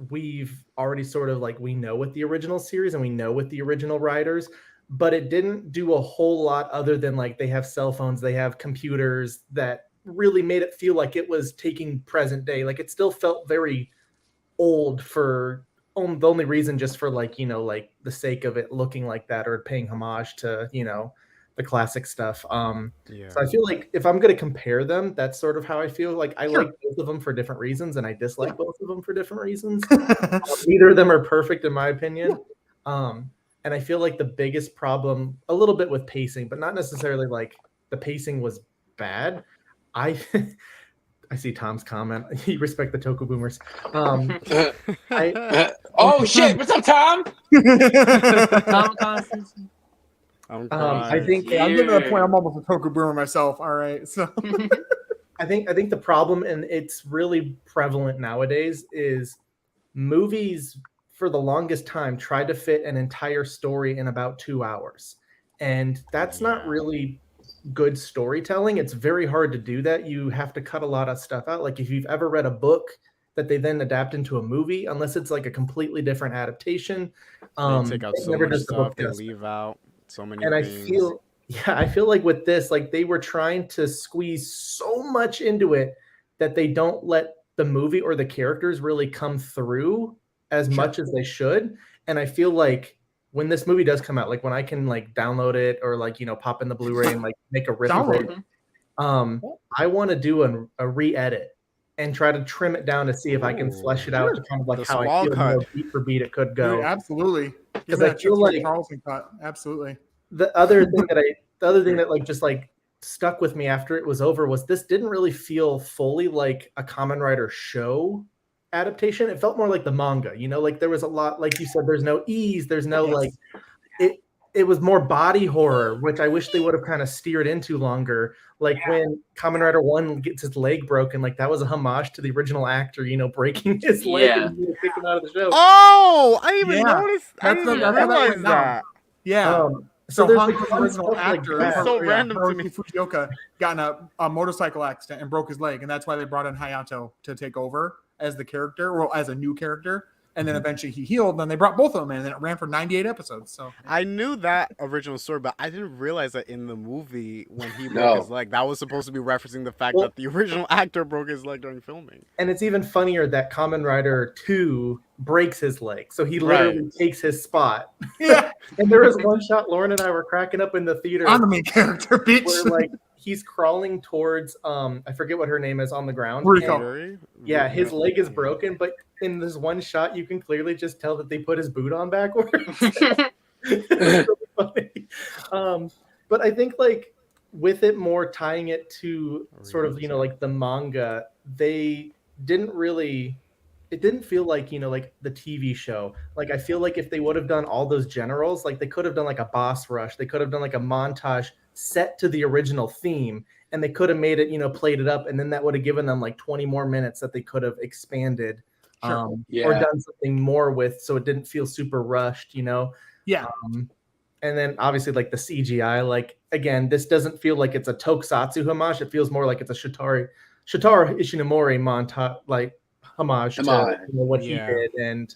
we've already sort of like, we know with the original series and we know with the original writers, but it didn't do a whole lot other than like they have cell phones, they have computers that really made it feel like it was taking present day. Like it still felt very old for the only reason just for like, you know, like the sake of it looking like that or paying homage to, you know, the classic stuff. Yeah. So I feel like if I'm going to compare them, that's sort of how I feel. Like I like both of them for different reasons, and I dislike both of them for different reasons. Neither of them are perfect in my opinion. And I feel like the biggest problem, a little bit with pacing, but not necessarily like the pacing was bad. I see Tom's comment. You respect the Toku Boomers. Oh shit! What's up, Tom? I'm I think I'm getting to the point I'm almost a Toku Boomer myself. All right, so I think the problem, and it's really prevalent nowadays, is movies for the longest time tried to fit an entire story in about 2 hours, and that's not really good storytelling. It's very hard to do that. You have to cut a lot of stuff out. Like if you've ever read a book that they then adapt into a movie, unless it's like a completely different adaptation, they take out so much stuff, they leave out so many things. I feel like with this, like they were trying to squeeze so much into it that they don't let the movie or the characters really come through as much as they should. And I feel like when this movie does come out, like when I can like download it or like, you know, pop in the Blu-ray and like make a riff of it, I want to do a re-edit and try to trim it down to see if I can flesh it out to kind of like how I feel more beat for beat it could go. Dude, absolutely. Because I feel like Charlson cut. Absolutely. The other thing that like just like stuck with me after it was over was this didn't really feel fully like a Kamen Rider show adaptation. It felt more like the manga, you know, like there was a lot, like you said, there's no ease, there's no like it was more body horror, which I wish they would have kind of steered into longer. Like when Kamen Rider 1 gets his leg broken, like that was a homage to the original actor, breaking his leg and kicking out of the show. Oh, I didn't even Yeah. notice. I didn't even That's how that realize went down. that. Yeah. So So there's Hanko's like fun original stuff like actor, that. It's so random to me. Haruki Fujioka, got in a motorcycle accident and broke his leg, and that's why they brought in Hayato to take over as the character, well, as a new character. And then eventually he healed, and they brought both of them in, and it ran for 98 episodes. So I knew that original story, but I didn't realize that in the movie when he broke his leg, that was supposed to be referencing the fact that the original actor broke his leg during filming. And it's even funnier that Kamen Rider 2 breaks his leg. So he literally takes his spot. yeah, And there was one shot Lauren and I were cracking up in the theater. I'm the main character, bitch. where like he's crawling towards I forget what her name is on the ground. Rico. And, yeah, his leg is broken, but in this one shot you can clearly just tell that they put his boot on backwards. It's really funny. But I think like with it more tying it to sort of like the manga, they didn't really, it didn't feel like like the TV show. Like I feel like if they would have done all those generals, like they could have done like a boss rush, they could have done like a montage set to the original theme, and they could have made it played it up, and then that would have given them like 20 more minutes that they could have expanded or done something more with, so it didn't feel super rushed. Yeah. And then obviously like the CGI, like again, this doesn't feel like it's a Tokusatsu homage. It feels more like it's a Shotaro Ishinomori montage, like homage to what he did, and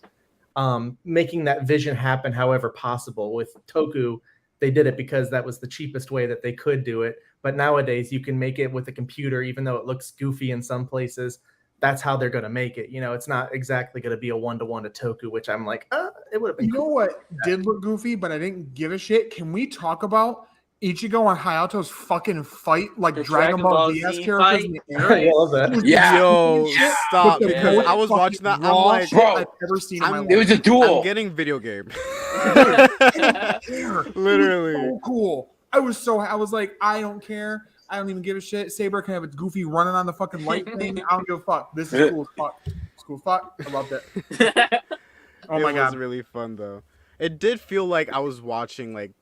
making that vision happen however possible. With Toku, they did it because that was the cheapest way that they could do it. But nowadays you can make it with a computer, even though it looks goofy in some places. That's how they're going to make it. It's not exactly going to be a 1-to-1 to Toku, which I'm like, it would have been. You know what did look goofy, but I didn't give a shit? Can we talk about Ichigo and Hayato's fucking fight, like Dragon Ball Z characters in the air? I love that. Yeah. Yo, stop. With the Because most I was watching that. I'm raw like, shit I've ever seen in my life. It was a duel. I'm getting video game. Air. Literally. It was so cool. I was like, I don't care. I don't even give a shit. Saber can have its goofy running on the fucking light thing. I don't give a fuck. This is cool as fuck. It's cool as fuck. I loved it. Oh my god. It was really fun though. It did feel like I was watching like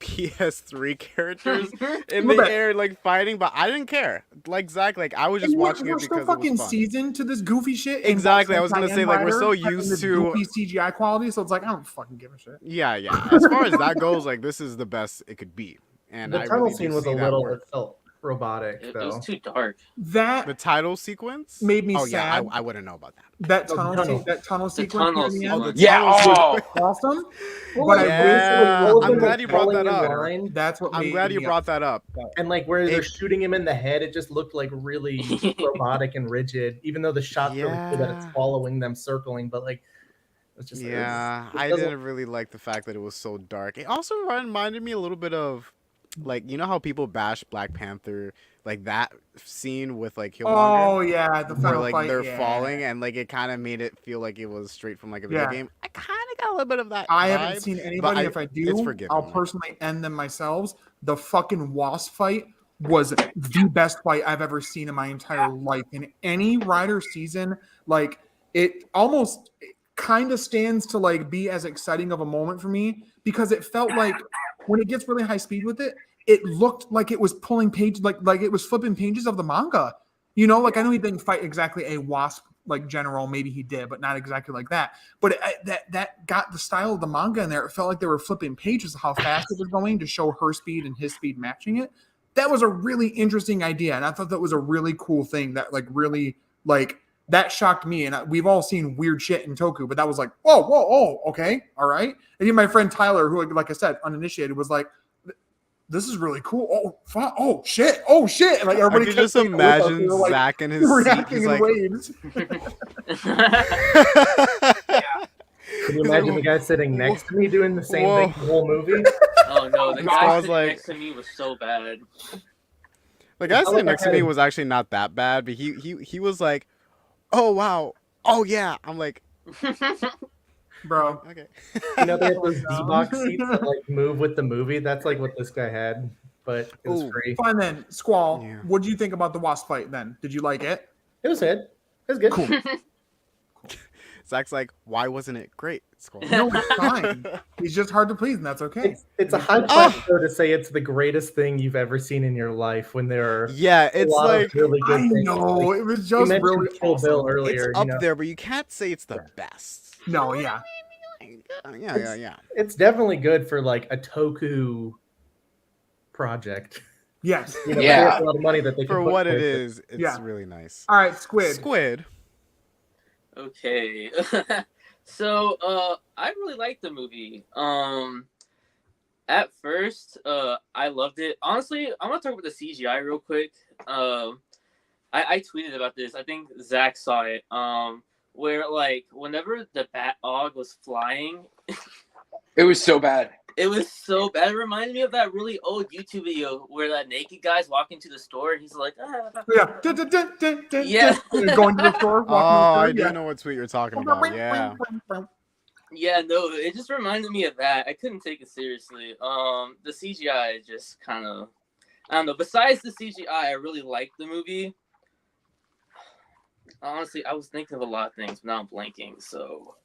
PS3 characters in the air like fighting, but I didn't care. Like Zach, like I was just watching it we're because so fucking it was fun. seasoned to this goofy shit. Exactly. I was gonna say like we're so used to goofy CGI quality, so it's like I don't fucking give a shit. Yeah. As far as that goes, like this is the best it could be. And the I tunnel really scene do was see a that little, work. it felt robotic It though. was too dark. That The title sequence made me Oh sad. yeah, I wouldn't know about that. That tunnel sequence tunnel near the end sequence. Yeah. was awesome. But Yeah. I I'm glad you brought that up. That's what I'm made glad you me brought that up. And like where they're It- shooting him in the head, it just looked like really robotic and rigid, even though the shot's really cool that it's Yeah. following them circling, but like it's just Yeah, it I doesn't- didn't really like the fact that it was so dark. It also reminded me a little bit of, like, you know how people bash Black Panther, like that scene with like Killmonger, Oh yeah, the where final like fight. they're yeah. falling, and like it kind of made it feel like it was straight from like a video Yeah. game. I kind of got a little bit of that. I vibe, haven't seen anybody. If I it's do, forgiven, I'll like- personally end them myself. The fucking wasp fight was the best fight I've ever seen in my entire life. In any Rider season, like it almost kind of stands to like be as exciting of a moment for me, because it felt like when it gets really high speed with it, it looked like it was pulling pages, like it was flipping pages of the manga. Like I know he didn't fight exactly a wasp like general, maybe he did, but not exactly like that. But that got the style of the manga in there. It felt like they were flipping pages of how fast it was going to show her speed and his speed matching it. That was a really interesting idea, and I thought that was a really cool thing that like really like that shocked me. And we've all seen weird shit in Toku, but that was like, whoa, oh, okay, all right. And even my friend Tyler, who, like I said, uninitiated, was like, this is really cool. Oh, fuck. Oh, shit. Oh, shit. And like I everybody could kept just saying it with us. We imagine were, like, Zach in his seat. reacting He's in like, waves. Can you imagine the guy sitting next to me doing the same thing the whole movie? Oh no, the I guy was sitting like- next to me was so bad. the guy I sitting like next to that. me was actually not that bad, but he was like, oh wow, oh yeah. I'm like, Bro. okay. They have those D-box seats that like move with the movie. That's like what this guy had, but it was Ooh. free. Fine then. Squall, Yeah. what do you think about the wasp fight then? Did you like it? It was good. It was good. Cool. Zach's like, why wasn't it great? Squall? No, it's fine. He's just hard to please, and that's okay. It's a high class show to say it's the greatest thing you've ever seen in your life when there are Yeah, it's a lot like of really good I things. know Like, it was you just mentioned really Kill Bill awesome. earlier. it's up there, but you can't say it's the best. No, yeah. Yeah. It's definitely good for like a Toku project. Yes. You know, Yeah. they have a lot of money that they can For put what it towards is, it's Yeah. really nice. All right, Squid. Squid. Okay. So, I really liked the movie. At first, I loved it. Honestly, I'm gonna talk about the CGI real quick. I tweeted about this. I think Zach saw it. Where like whenever the Bat Og was flying, It was so bad. it was so bad. It reminded me of that really old YouTube video where that naked guy's walking to the store and he's like, ah. Yeah. Yeah. Going to the store. Oh, Walking I to the store. do know what tweet you're talking about. Yeah. Yeah, no, it just reminded me of that. I couldn't take it seriously. The CGI just kind of, I don't know. Besides the CGI, I really liked the movie. Honestly, I was thinking of a lot of things, but now I'm blanking. So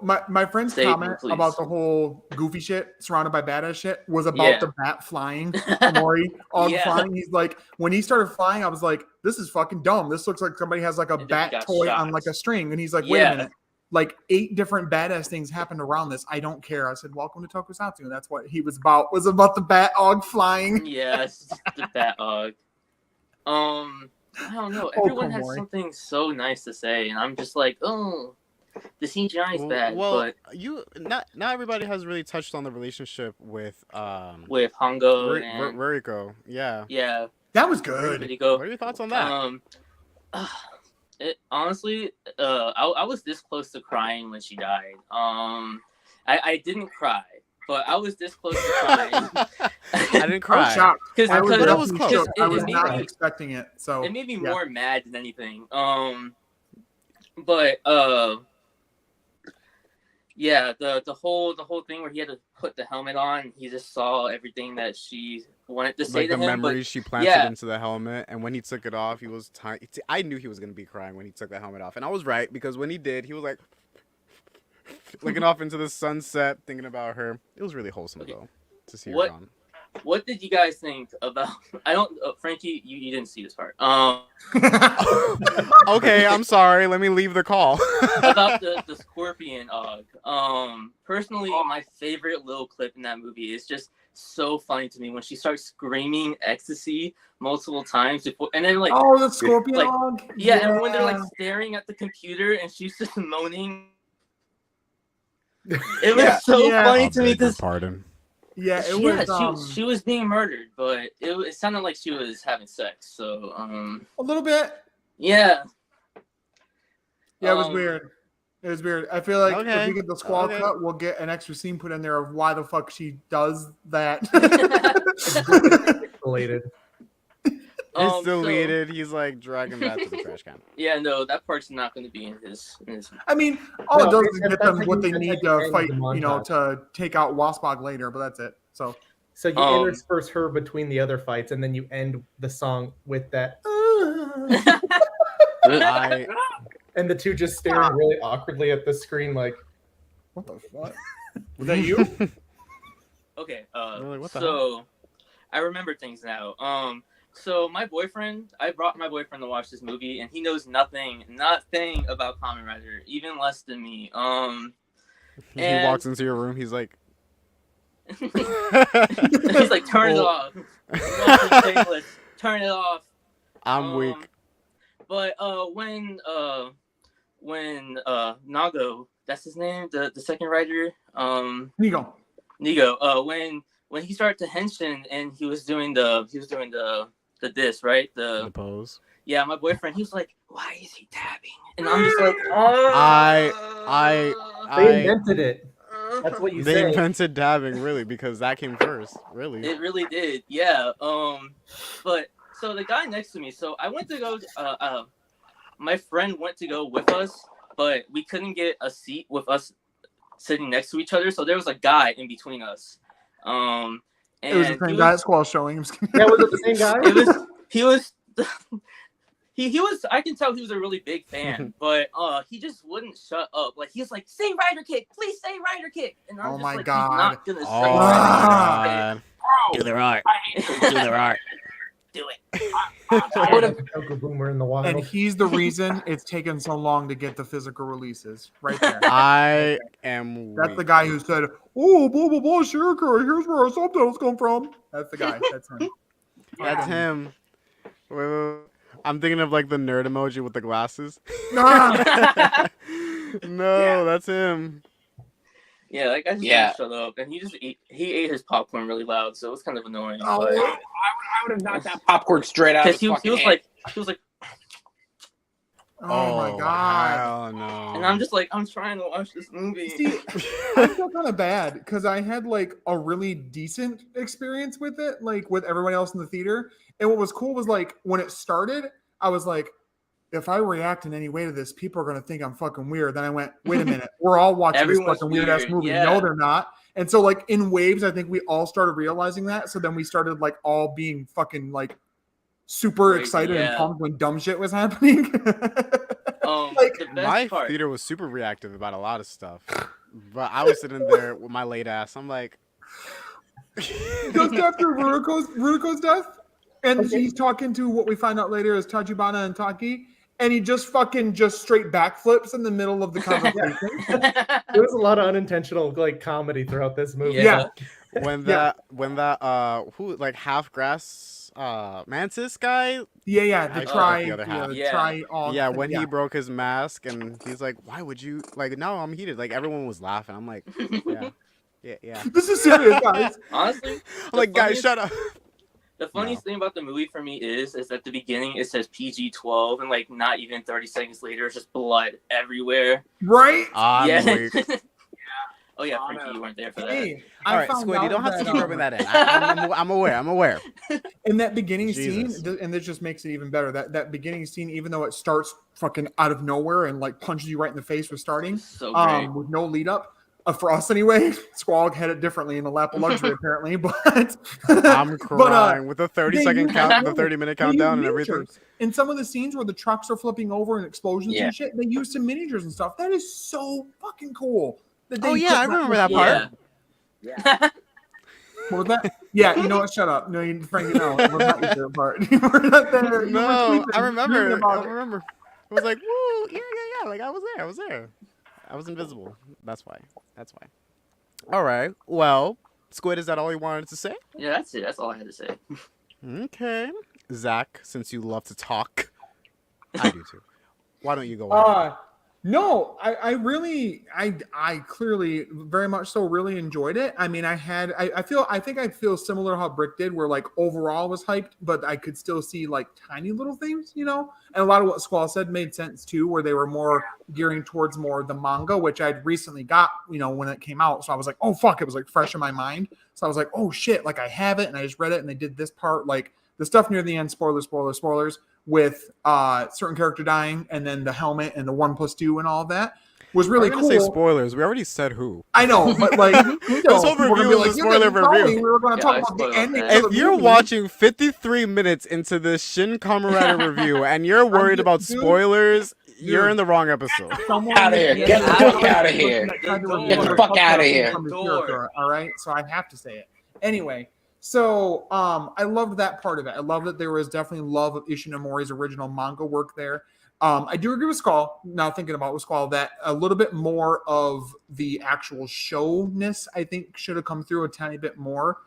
my friend's Save me, comment please. about the whole goofy shit surrounded by badass shit was about the bat flying, Maury Og Yeah. flying. He's like, when he started flying, I was like, this is fucking dumb. This looks like somebody has like a And then he bat got toy shot. on like a string. And he's like, wait a minute. Like 8 different badass things happened around this. I don't care. I said, welcome to Tokusatsu. And that's what he was about the bat Og flying. Yes, the Bat Og. I don't know. Everyone has Komori. something so nice to say, and I'm just like, oh, the CGI is bad. Well, but you not everybody has really touched on the relationship with with Hongo and Ruriko. Yeah. yeah, That was good. Ruriko. What are your thoughts on that? It honestly, I was this close to crying when she died. I didn't cry, but I was this close to crying. I didn't I was cry. shocked. Because I was, But it definitely was close. shocked. I It was made not me- expecting it. So it made me yeah. more mad than anything. But yeah, the whole thing where he had to put the helmet on, he just saw everything that she wanted to say Like to the him. memories she planted yeah. into the helmet, and when he took it off, he was tiny. I knew he was gonna be crying when he took the helmet off, and I was right because when he did, he was like looking off into the sunset, thinking about her. It was really wholesome though to see her What- gone. What did you guys think about? I don't, Frankie, you didn't see this part. Okay, I'm sorry. Let me leave the call. About the Scorpion Og. Personally, my favorite little clip in that movie is just so funny to me when she starts screaming ecstasy multiple times before, and then like Oh, the Scorpion Like, Og. yeah, and when they're like staring at the computer and she's just moaning. It was Yeah. so Yeah. funny to me because Pardon. Yeah, it was she was being murdered, but it sounded like she was having sex. So a little bit. yeah. Yeah, it was weird. It was weird. I feel like if Okay. we get the Squall Okay. cut, we'll get an extra scene put in there of why the fuck she does that. Related. It's deleted. He's like dragging that to the trash can. Yeah, no, that part's not going to be in his. I mean, all No, it does it's- is get that's them how what you- they that's need how you to end fight, the you know, montage. to take out Waspog later, but that's it. So So you Um, intersperse her between the other fights, and then you end the song with that. I And the two just staring really awkwardly at the screen, like, what the fuck? Was that you? Okay. Really, what the So I remember things now. So my boyfriend, I brought my boyfriend to watch this movie, and he knows nothing about Kamen Rider, even less than me. He And- walks into your room. He's like, He's like, turn it Well- off. Turn it off. I'm weak. But when Nago, that's his name, the second writer, Here you go. Nigo, when he started to henshin and he was doing the diss, right? The pose. Yeah, my boyfriend, he was like, why is he tabbing? And I'm just like, oh. they invented it. That's what you They say. invented dabbing, really, because that came first. Really. It really did, yeah. But so the guy next to me, so I went to go. My friend went to go with us, but we couldn't get a seat with us sitting next to each other, so there was a guy in between us. And It was the same guy at Squall showing. I'm just kidding. Yeah, was it the same guy? He was. he was. I can tell he was a really big fan, but he just wouldn't shut up. Like he was like, "Say Rider Kick, please say Rider Kick," and I'm Oh just my like, God. "He's not gonna say Oh Rider my Kick." god. Do the art. Do their art. Do it. I would have. Uncle Boomer in the wild. And he's the reason it's taken so long to get the physical releases. Right there. I am That's the weak. guy who said, "Oh, blah blah blah, Shirker. Here's where our subtitles come from." That's the guy. That's him. That's him. Wait. I'm thinking of like the nerd emoji with the glasses. Ah! No, that's him. Yeah, like I just Yeah. shut up, and he ate his popcorn really loud, so it was kind of annoying. Oh, but- I would have knocked that popcorn straight out of Because his he fucking was hand. like, Oh my God. Hell no. and I'm just like, I'm trying to watch this movie. See, I feel kind of bad because I had like a really decent experience with it, like with everybody else in the theater. And what was cool was like when it started, I was like, if I react in any way to this, people are gonna think I'm fucking weird. Then I went, wait a minute, we're all watching Everyone's this fucking weird ass weird, movie. yeah. No, they're not. And so like in waves, I think we all started realizing that. So then we started like all being fucking like super Crazy, excited and yeah. pumped when dumb shit was happening. Like, The best My part. theater was super reactive about a lot of stuff. But I was sitting there with my late ass. I'm like, just after Ruruko's death, and he's talking to what we find out later is Tachibana and Taki, and he just straight backflips in the middle of the conversation. There was a lot of unintentional like comedy throughout this movie. Yeah. when Yeah. that who like half grass mantis guy, Yeah, I the forgot try, the other half. the Yeah. try all. yeah, when he broke his mask and he's like, why would you like, no, I'm heated. Like everyone was laughing. I'm like, yeah. This is serious, guys. Honestly, I'm like, guys, shut up. the funniest thing about the movie for me is at the beginning it says PG-12, and like not even 30 seconds later, it's just blood everywhere. Right? I'm Yeah. weak. Oh yeah, Frankie, you weren't there for that. Hey, All right, found Squid, you out don't have to that, keep rubbing that in. I'm aware. in that beginning Jesus. scene, and this just makes it even better. That beginning scene, even though it starts fucking out of nowhere and like punches you right in the face with starting, So great. with no lead up. For us anyway, Squall had it differently in the lap of luxury apparently, but I'm crying But, with the 30 they second use- count, the 30-minute they use countdown and everything. miniatures. In some of the scenes where the trucks are flipping over and explosions Yeah. and shit, they use some miniatures and stuff. That is so fucking cool. That Oh, they yeah, put I remember that part. Yeah. What was that? Yeah, you know what? Shut up. No, Frankie, no. It was not your favorite part. You were not there. You were No, sleeping. I remember. Dreaming about I it. remember. It was like, woo, yeah. Like I was there. I was invisible. That's why. All right. Well, Squid, is that all you wanted to say? Yeah, that's it. That's all I had to say. Okay. Zach, since you love to talk, I do too. Why don't you go ahead? No, I clearly very much so really enjoyed it. I mean, I think I feel similar how Brick did, where like overall was hyped, but I could still see like tiny little things, you know. And a lot of what Squall said made sense too, where they were more gearing towards more the manga, which I'd recently got, you know, when it came out. So I was like, oh fuck, it was like fresh in my mind. So I was like, oh shit, like I have it, and I just read it, and they did this part, like the stuff near the end, spoilers, with certain character dying, and then the helmet and the 1+2 and all of that was really I'm cool. gonna say spoilers. We already said who. I know, but like This whole review was a spoiler review. We were going to talk I about the spoiled ending. that. of If the you're movie. watching 53 minutes into this Shin Kamen Rider review and you're worried about Dude, spoilers, you're in the wrong episode. Someone Outta here. Get the fuck outta here. Tried to review Get the it. fuck outta here. From the Door. character, all right, so I have to say it anyway. So I loved that part of it. I love that there was definitely love of Ishinomori's original manga work there. I do agree with Squall, now thinking about with Squall, that a little bit more of the actual showness, I think, should have come through a tiny bit more.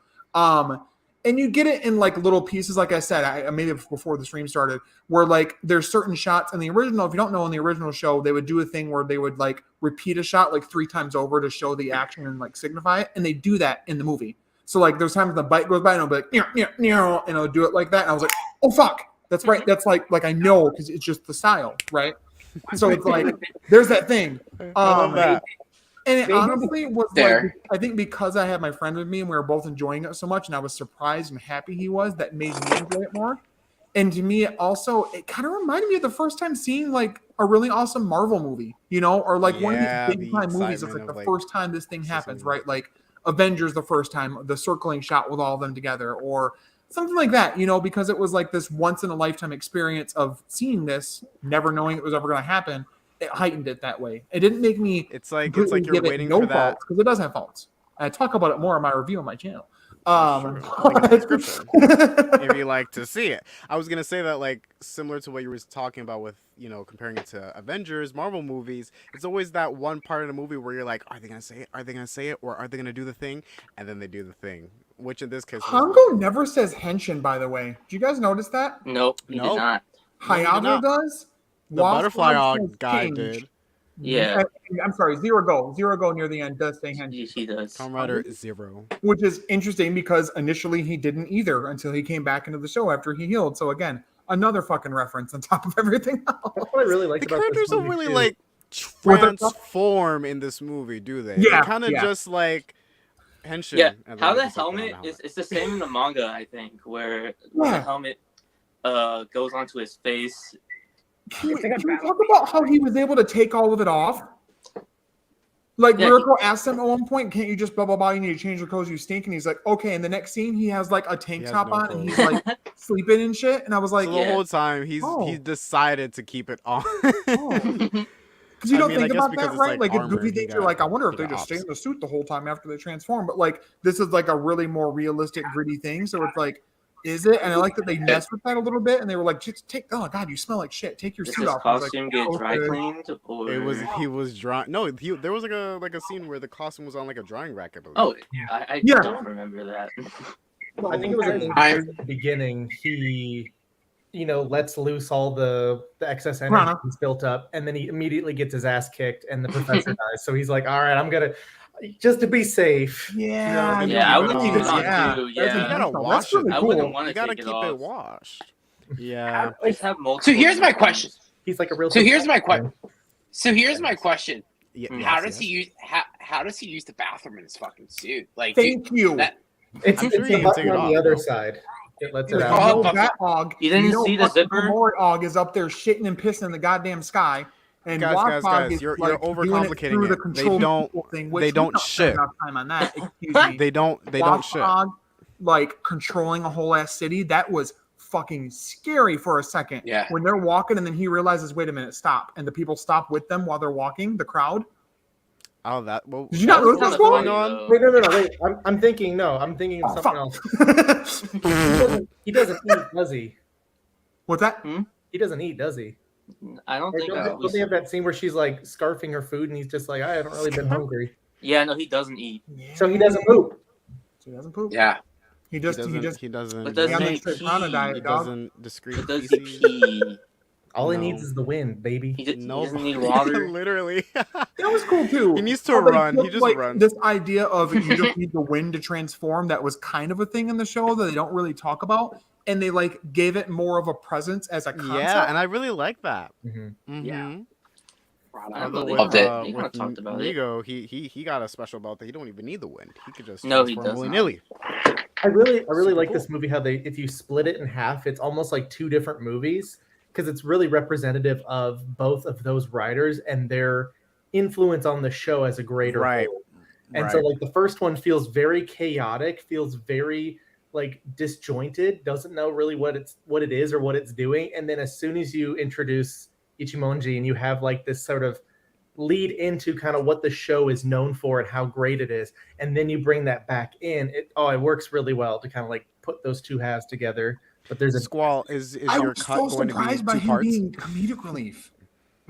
And you get it in like little pieces, like I said, I made it before the stream started, where like there's certain shots in the original. If you don't know, in the original show, they would do a thing where they would like repeat a shot like 3 times over to show the action and like signify it. And they do that in the movie. So like there's times the bike goes by and it'll be like, and it'll do it like that. And I was like, oh fuck, that's right. That's like I know, because it's just the style, right? So it's like there's that thing. I love that. And it honestly was There. like, I think because I had my friend with me and we were both enjoying it so much, and I was surprised and happy he was, that made me enjoy it more. And to me, it kind of reminded me of the first time seeing like a really awesome Marvel movie, you know, or like one of Yeah, these big time the movies. It's like excitement the of, like, first time this thing seeing happens, it. right? Like Avengers the first time, the circling shot with all of them together, or something like that, because it was like this once in a lifetime experience of seeing this, never knowing it was ever going to happen. It heightened it that way. It didn't make me. It's like completely you're give it waiting no for that. faults, because it does have faults. I talk about it more in my review on my channel. That's true. Link in the description if you like to see it. I was gonna say that, like, similar to what you were talking about with, comparing it to Avengers, Marvel movies, it's always that one part of the movie where you're like, are they gonna say it? Are they gonna say it? Or are they gonna do the thing? And then they do the thing. Which in this case, Hongo never says henshin, by the way. Did you guys notice that? Nope, he did not. Hayato does. The butterfly guy did. Yeah. I'm sorry, Zero Go near the end does say henshin. He does. Kamen Rider Zero. Which is interesting because initially he didn't either until he came back into the show after he healed. So again, another fucking reference on top of everything else. That's what I really liked The about characters this don't movie really too. like transform in this movie, do they? Yeah, They're kind of just like henshin. Yeah, and then how they the just, like, helmet put on is, it's the same in the manga, I think, where Yeah. the helmet goes onto his face. Can we talk about how he was able to take all of it off? Like, Yeah, Miracle asked him at one point, can't you just blah, blah, blah, you need to change your clothes, you stink? And he's like, okay. And the next scene, he has like a tank has top no on and he's clothes. like sleeping and shit. And I was like, So the whole time he decided to keep it on. Because you I don't mean, I think guess about because that, it's, right? like, Like, in armor, goofy he things, got you're like, I wonder if the they just stay in opposite. the suit the whole time after they transform. But like, this is like a really more realistic, gritty thing. So it's like, is it? And I like that they messed with that a little bit. And they were like, just take, oh God, you smell like shit. Take your Does suit his off. I was like, costume get dry okay. cleaned? Or... He was drawing. No, there was like a scene where the costume was on like a drawing rack, I believe. Oh, I Yeah. don't remember that. Well, I think it was at the beginning. He, lets loose all the excess energy Prana. he's built up, and then he immediately gets his ass kicked, and the professor dies. So he's like, "All right, I'm gonna just to be safe." Yeah, then Yeah, I keep would it keep it on. on too. You Yeah, gotta That's wash really it. I cool. wouldn't want You to gotta take keep it off. it washed. Yeah. Just have multiple. So here's my question. He's like a real. So here's my question. Yes, How does he use how does he use the bathroom in his fucking suit? Like, Thank you. that- It's, I'm it's sure the you can button take it on the off, other though. side. It lets it You out. know that Og. You didn't see the fucking zipper? Komori Og is up there shitting and pissing in the goddamn sky. And Guys, is you're like overcomplicating doing it through it. the They control don't- thing, they which we don't spend shit. enough time on that. Excuse me. They don't shit. Og, like controlling a whole ass city. That was fucking scary for a second. Yeah. When they're walking and then he realizes, wait a minute, stop, and the people stop with them while they're walking. The crowd. Oh, that. Well, Did you not notice That was what's kinda going funny, on? though. Wait, no. Wait, I'm thinking. No, I'm thinking of Oh, something fuck. else. He doesn't eat, does he? What's that? He doesn't eat, does he? I don't Or think. don't they have that scene where she's like scarfing her food, and he's just like, I haven't really been hungry, Yeah, no, he doesn't eat. so he doesn't poop. So he doesn't poop. yeah. He just He doesn't. But doesn't on the he straight prana diet, He dog. doesn't discreet. But does he pee? All he No. needs is the wind, baby. He No, doesn't need water. Literally. That was cool too. He needs to How they run. took, He just like, runs. This idea of you don't need the wind to transform, that was kind of a thing in the show that they don't really talk about, and they like gave it more of a presence as a concept. Yeah, and I really like that. Mm-hmm. Yeah. I With, loved it. it. We kinda talked about it. Nigo, he got a special belt that he don't even need the wind. He could just No, he transform does not. willy-nilly. I really Super like cool. this movie. How if you split it in half, it's almost like two different movies because it's really representative of both of those writers and their influence on the show as a greater Right. whole. And so, like, the first one feels very chaotic, feels very like disjointed, doesn't know really what it is or what it's doing. And then as soon as you introduce Ichimonji and you have like this sort of lead into kind of what the show is known for and how great it is, and then you bring that back in, it works really well to kind of like put those two halves together. But there's a Squall is I your was cut so going to be surprised by two him parts? being comedic relief.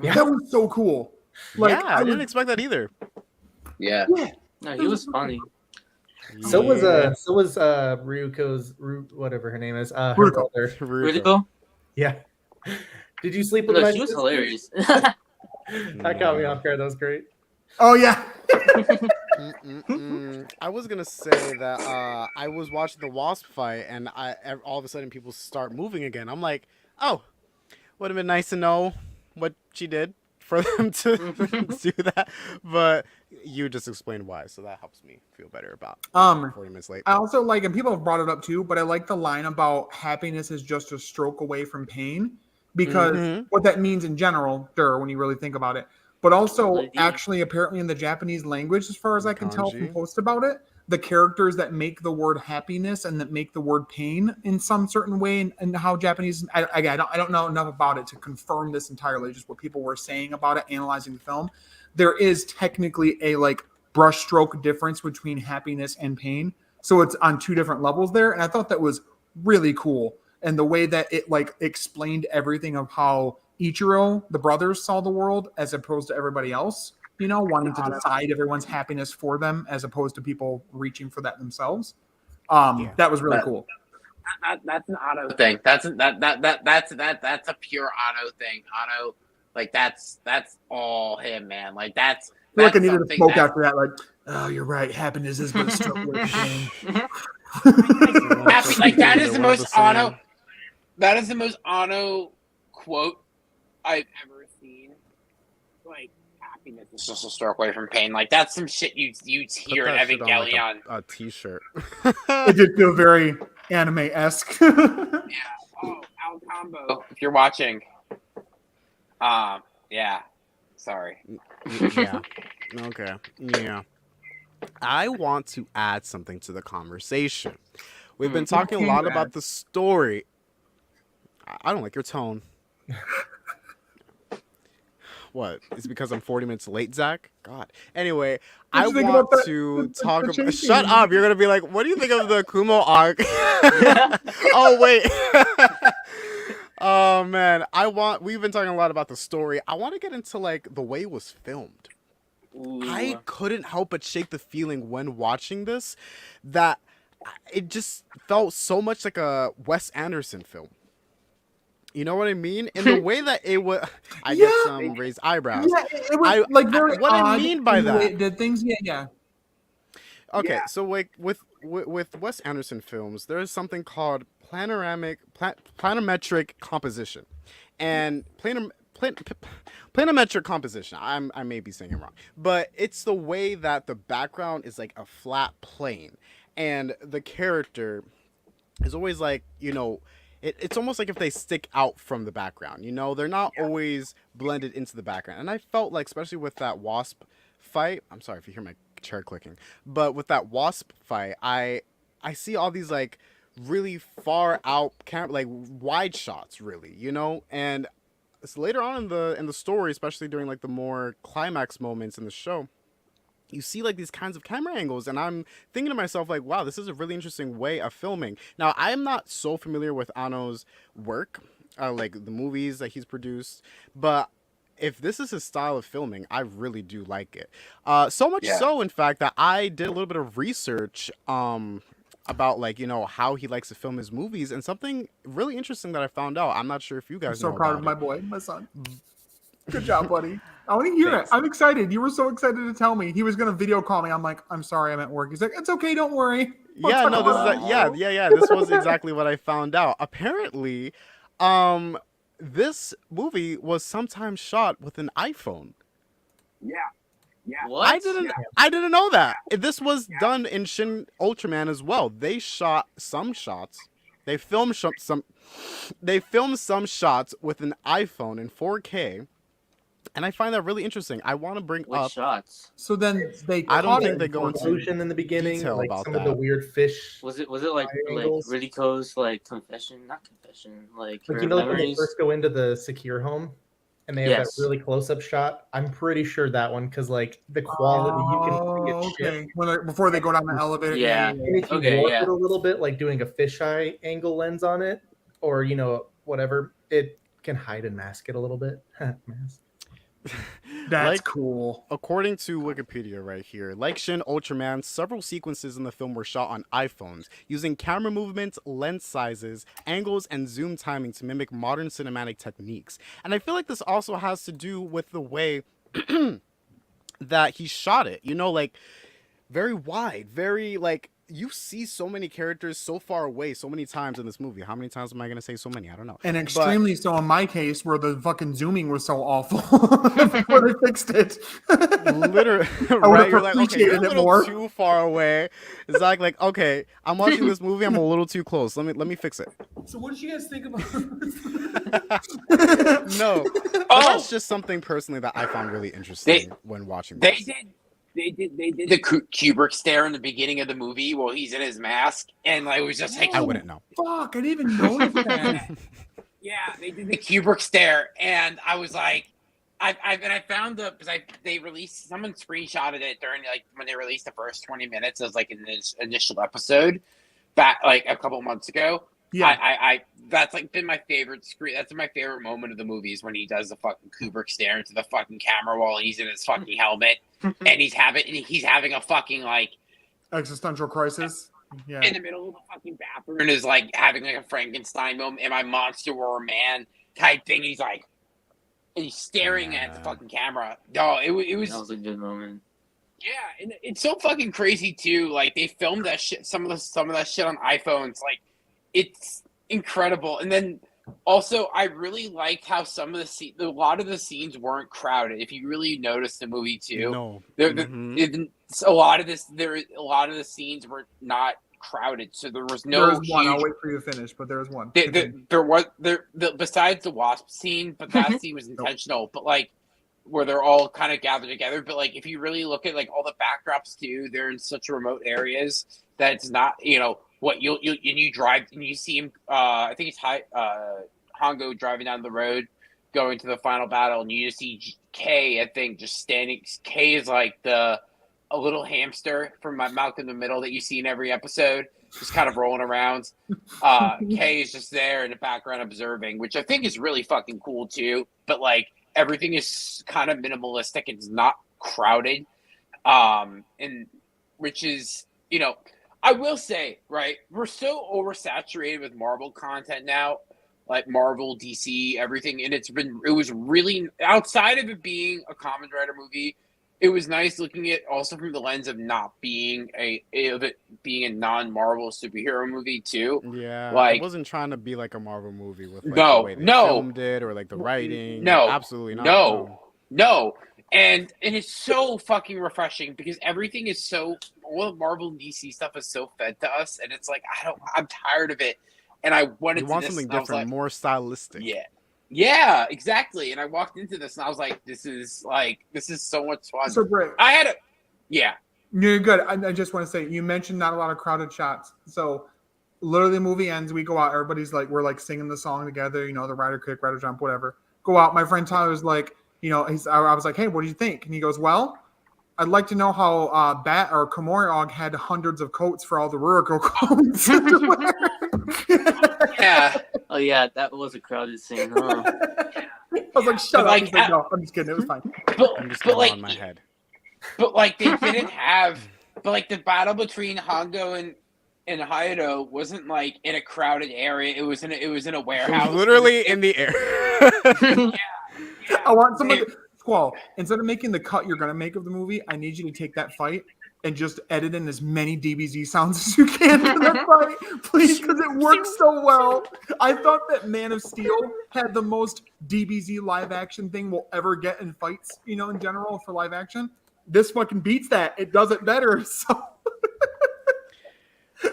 Yeah. That was so cool. Like, Yeah, I didn't expect that either. Yeah. No, he was funny. So was Yeah. Ryuko's whatever her name is, her Ruko. brother. Rudico? Yeah. Did you sleep with No, my she was sister? hilarious. That caught me off guard. That was great. Oh yeah. I was gonna say that I was watching the Wasp fight, and all of a sudden people start moving again. I'm like, oh, would have been nice to know what she did for them to do that, but you just explained why, so that helps me feel better about 40 minutes late. I also like, and people have brought it up too, but I like the line about happiness is just a stroke away from pain, because what that means in general, when you really think about it, but also actually apparently in the Japanese language, as far as I can tell from Kanji. posts about it, the characters that make the word happiness and that make the word pain in some certain way, and how Japanese. I don't know enough about it to confirm this entirely. Just what people were saying about it, analyzing the film. There is technically a like brushstroke difference between happiness and pain, so it's on two different levels there, and I thought that was really cool. And the way that it like explained everything of how Ichiro, the brothers, saw the world as opposed to everybody else, you know, wanting to decide everyone's happiness for them as opposed to people reaching for that themselves. That was really cool. That's an Otto thing. That's a pure Otto thing. Otto, like that's all him, man. Like that's I feel like I needed to smoke after that. Like, oh, you're right. Happiness is but a stroke away from pain. Happy, like that is the most Otto. That is the most Otto quote I've ever seen. Like, happiness is just a stroke away from pain. Like that's some shit you hear in Evangelion. Like a t-shirt. It did feel very anime-esque. Yeah. Oh, Al Combo, if you're watching. Yeah. Sorry. Yeah. Okay. Yeah. I want to add something to the conversation. We've been talking a lot about the story. I don't like your tone. What? Is it because I'm 40 minutes late, Zach? God. Anyway, I want to talk about... Shut up! You're going to be like, what do you think of the Kumo arc? Oh, wait. Oh, man. We've been talking a lot about the story. I want to get into, like, the way it was filmed. Ooh. I couldn't help but shake the feeling when watching this that it just felt so much like a Wes Anderson film. You know what I mean? In the way that it was, I get some raised eyebrows. Yeah, it was what I mean by that. It did things, yeah. Okay, so like with Wes Anderson films, there is something called planimetric composition, and planimetric composition. I may be saying it wrong, but it's the way that the background is like a flat plane, and the character is always like, you know. It's almost like if they stick out from the background, you know, they're not always blended into the background. And I felt like, especially with that wasp fight, I'm sorry if you hear my chair clicking, but with that wasp fight, I see all these like really far out like wide shots, really, you know. And so later on in the story, especially during like the more climax moments in the show, you see like these kinds of camera angles, and I'm thinking to myself like, wow, this is a really interesting way of filming. Now, I am not so familiar with Anno's work, like the movies that he's produced, but if this is his style of filming, I really do like it. So much so, in fact, that I did a little bit of research about like, you know, how he likes to film his movies, and something really interesting that I found out. I'm not sure if you guys know. I'm so proud of my boy, my son. Good job, buddy. I want to hear it. I'm excited. You were so excited to tell me. He was going to video call me. I'm like, I'm sorry, I'm at work. He's like, it's okay, don't worry. Yeah, no, this is this was exactly what I found out. Apparently, this movie was sometimes shot with an iPhone. Yeah. What? I didn't know that. This was done in Shin Ultraman as well. They shot some shots. They filmed some shots with an iPhone in 4K. And I find that really interesting. I want to bring up shots. So then I don't think they go into illusion in the beginning, detail like about some that. of the weird fish. Was it like Ridiko's like confession? Not confession. Like you know, when they first go into the secure home, and they have that really close-up shot. I'm pretty sure that one, because like the quality you can see it shift before they go down the elevator. Yeah. And if you warp it a little bit, like doing a fisheye angle lens on it, or you know whatever, it can hide and mask it a little bit. Mask. That's cool. According to Wikipedia right here, like Shin Ultraman, several sequences in the film were shot on iPhones, using camera movements, lens sizes, angles, and zoom timing to mimic modern cinematic techniques. And I feel like this also has to do with the way that he shot it. You know, like, very wide, very, like, you see so many characters so far away so many times in this movie. How many times am I going to say so many? I don't know. And extremely so in my case, where the fucking zooming was so awful before they fixed it. Literally, right? You're like, okay, you're a little too far away. It's like, okay, I'm watching this movie. I'm a little too close. Let me fix it. So what did you guys think about? No, that's just something personally that I found really interesting when watching this. They did the Kubrick stare in the beginning of the movie while he's in his mask, and like it was just like I wouldn't know. Fuck, I didn't even notice that. Yeah, they did the Kubrick stare, and I was like, I found they released, someone screenshotted it during like when they released the first 20 minutes as like in this initial episode back like a couple months ago. Yeah, I that's like been my favorite screen. That's my favorite moment of the movie is when he does the fucking Kubrick stare into the fucking camera while he's in his fucking helmet and he's having a fucking like existential crisis. Yeah, in the middle of the fucking bathroom and is like having like a Frankenstein moment. Am I monster or man type thing? He's like, and he's staring at the fucking camera. No, it was. That was a good moment. Yeah, and it's so fucking crazy too. Like they filmed that shit, some of that shit on iPhones. Like it's incredible. And then also, I really liked how some of a lot of the scenes weren't crowded. If you really noticed the movie too, No. a lot of the scenes were not crowded, so there was no. There was one. I'll wait for you to finish, but there was one. Besides the wasp scene, but that scene was intentional. But like where they're all kind of gathered together. But like if you really look at like all the backdrops too, they're in such remote areas that it's not what you drive and you see him. I think it's Hongo driving down the road, going to the final battle, and you just see K. I think just standing. K is like a little hamster from Malcolm in the Middle that you see in every episode, just kind of rolling around. K is just there in the background observing, which I think is really fucking cool too. But like everything is kind of minimalistic. It's not crowded, and which is I will say, right, we're so oversaturated with Marvel content now, like Marvel, DC, everything, and it was really, outside of it being a Kamen Rider movie, it was nice looking at also from the lens of not being a non-Marvel superhero movie too. Yeah, like it wasn't trying to be like a Marvel movie with like, no, the way they no, filmed it or like the writing. No, absolutely not. No. And it's so fucking refreshing because everything is so, all the Marvel and DC stuff is so fed to us, and it's like I'm tired of it, and I wanted You want something different, like, more stylistic. Yeah, exactly. And I walked into this and I was like, this is so much fun. So great. You're good. I just want to say, you mentioned not a lot of crowded shots. So literally the movie ends, we go out, everybody's like, we're like singing the song together, the rider kick, rider jump, whatever. Go out. My friend Tyler's like, I was like, hey, what do you think? And he goes, well, I'd like to know how Bat or Komori had hundreds of coats for all the Ruriko clones. Yeah. Oh yeah, that was a crowded scene, huh? I was like, shut up. He's like, no, I'm just kidding. It was fine. I'm just going on my head. But like they didn't have, but like the battle between Hongo and Hayato wasn't like in a crowded area. It was in a warehouse. Literally in the air. I want someone to, Squall, instead of making the cut you're gonna make of the movie, I need you to take that fight and just edit in as many DBZ sounds as you can for that fight, please, because it works so well. I thought that Man of Steel had the most DBZ live action thing we'll ever get in fights, in general for live action. This fucking beats that. It does it better. So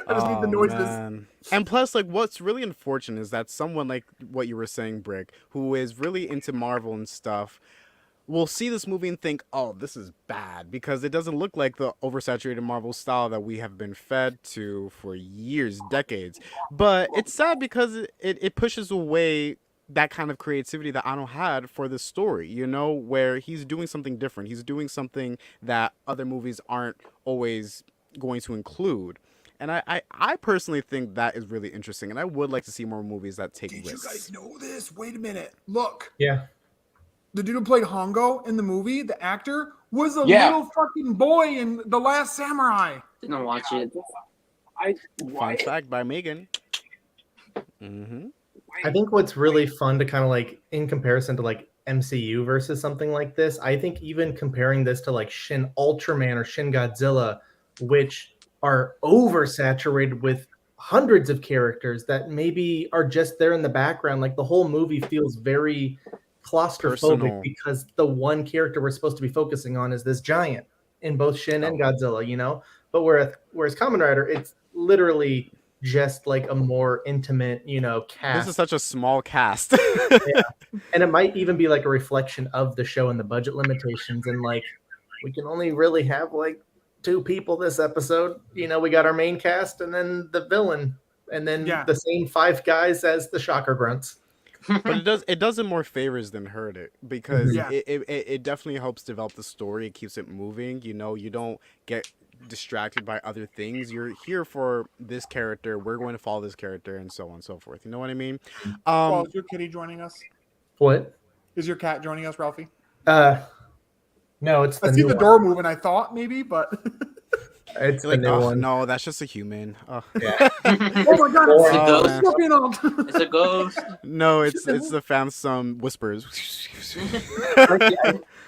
I just need the noises. Man. And plus, like, what's really unfortunate is that someone like what you were saying, Brick, who is really into Marvel and stuff, will see this movie and think, oh, this is bad, because it doesn't look like the oversaturated Marvel style that we have been fed to for years, decades. But it's sad because it pushes away that kind of creativity that Ano had for this story, where he's doing something different. He's doing something that other movies aren't always going to include. And I personally think that is really interesting, and I would like to see more movies that take risks. Did you guys know this? Wait a minute. Look. Yeah. The dude who played Hongo in the movie, the actor, was a little fucking boy in The Last Samurai. Didn't watch it. Fun fact by Megan. Mm-hmm. I think what's really fun to kind of like, in comparison to like MCU versus something like this, I think even comparing this to like Shin Ultraman or Shin Godzilla, which are oversaturated with hundreds of characters that maybe are just there in the background. Like the whole movie feels very claustrophobic because the one character we're supposed to be focusing on is this giant in both Shin and Godzilla, But whereas Kamen Rider, it's literally just like a more intimate, cast. This is such a small cast. Yeah. And it might even be like a reflection of the show and the budget limitations and like we can only really have like 2 people this episode. You know, we got our main cast and then the villain, and then the same 5 guys as the shocker grunts. But it does it more favors than hurt it, because it definitely helps develop the story. It keeps it moving. You know, you don't get distracted by other things. You're here for this character. We're going to follow this character, and so on and so forth. You know what I mean? Well, is your kitty joining us? What? Is your cat joining us, Ralphie? No, it's the I see the door moving. I thought maybe, but it's like, the new one. No, that's just a human. Oh, yeah. Oh my god, It's a ghost. No, it's the Phantom whispers.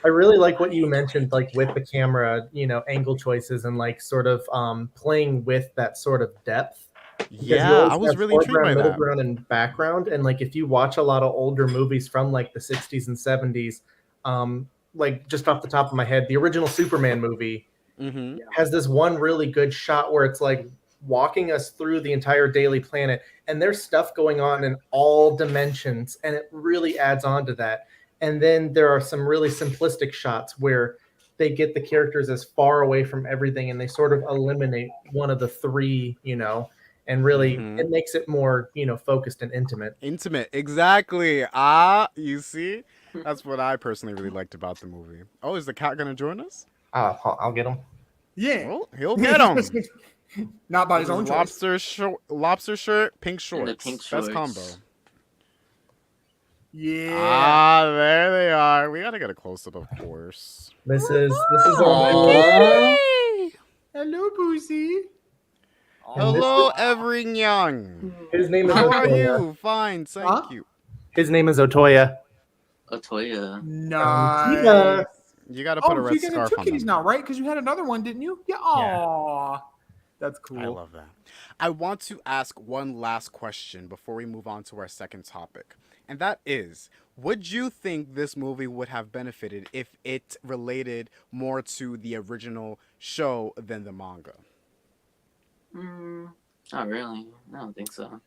I really like what you mentioned, like with the camera, you know, angle choices and like sort of playing with that sort of depth. Yeah, I was really intrigued by middle that. ground and background, and like if you watch a lot of older movies from like the 60s and 70s, like just off the top of my head, the original Superman movie has this one really good shot where it's like walking us through the entire Daily Planet, and there's stuff going on in all dimensions, and it really adds on to that. And then there are some really simplistic shots where they get the characters as far away from everything, and they sort of eliminate one of the 3, you know, and really it makes it more, you know, focused and intimate. Intimate, exactly. You see? That's what I personally really liked about the movie. Oh, is the cat going to join us? I'll get him. Yeah. Well, he'll get him. Not by his own choice. Lobster shirt, pink shorts. And the pink Best shorts. combo. Yeah. There they are. We gotta get a close up, of course. This is Aww. Hello, Boozy. Hello, Everin Young. His name is How are Otoya. you? Fine, thank you. His name is Otoya. Otoya. Nice. You gotta put a So red you got scarf 2 on kitties them. now, right? Because you had another one, didn't you? Yeah. Aww. That's cool. I love that. I want to ask one last question before we move on to our second topic. And that is, would you think this movie would have benefited if it related more to the original show than the manga? Not really. I don't think so.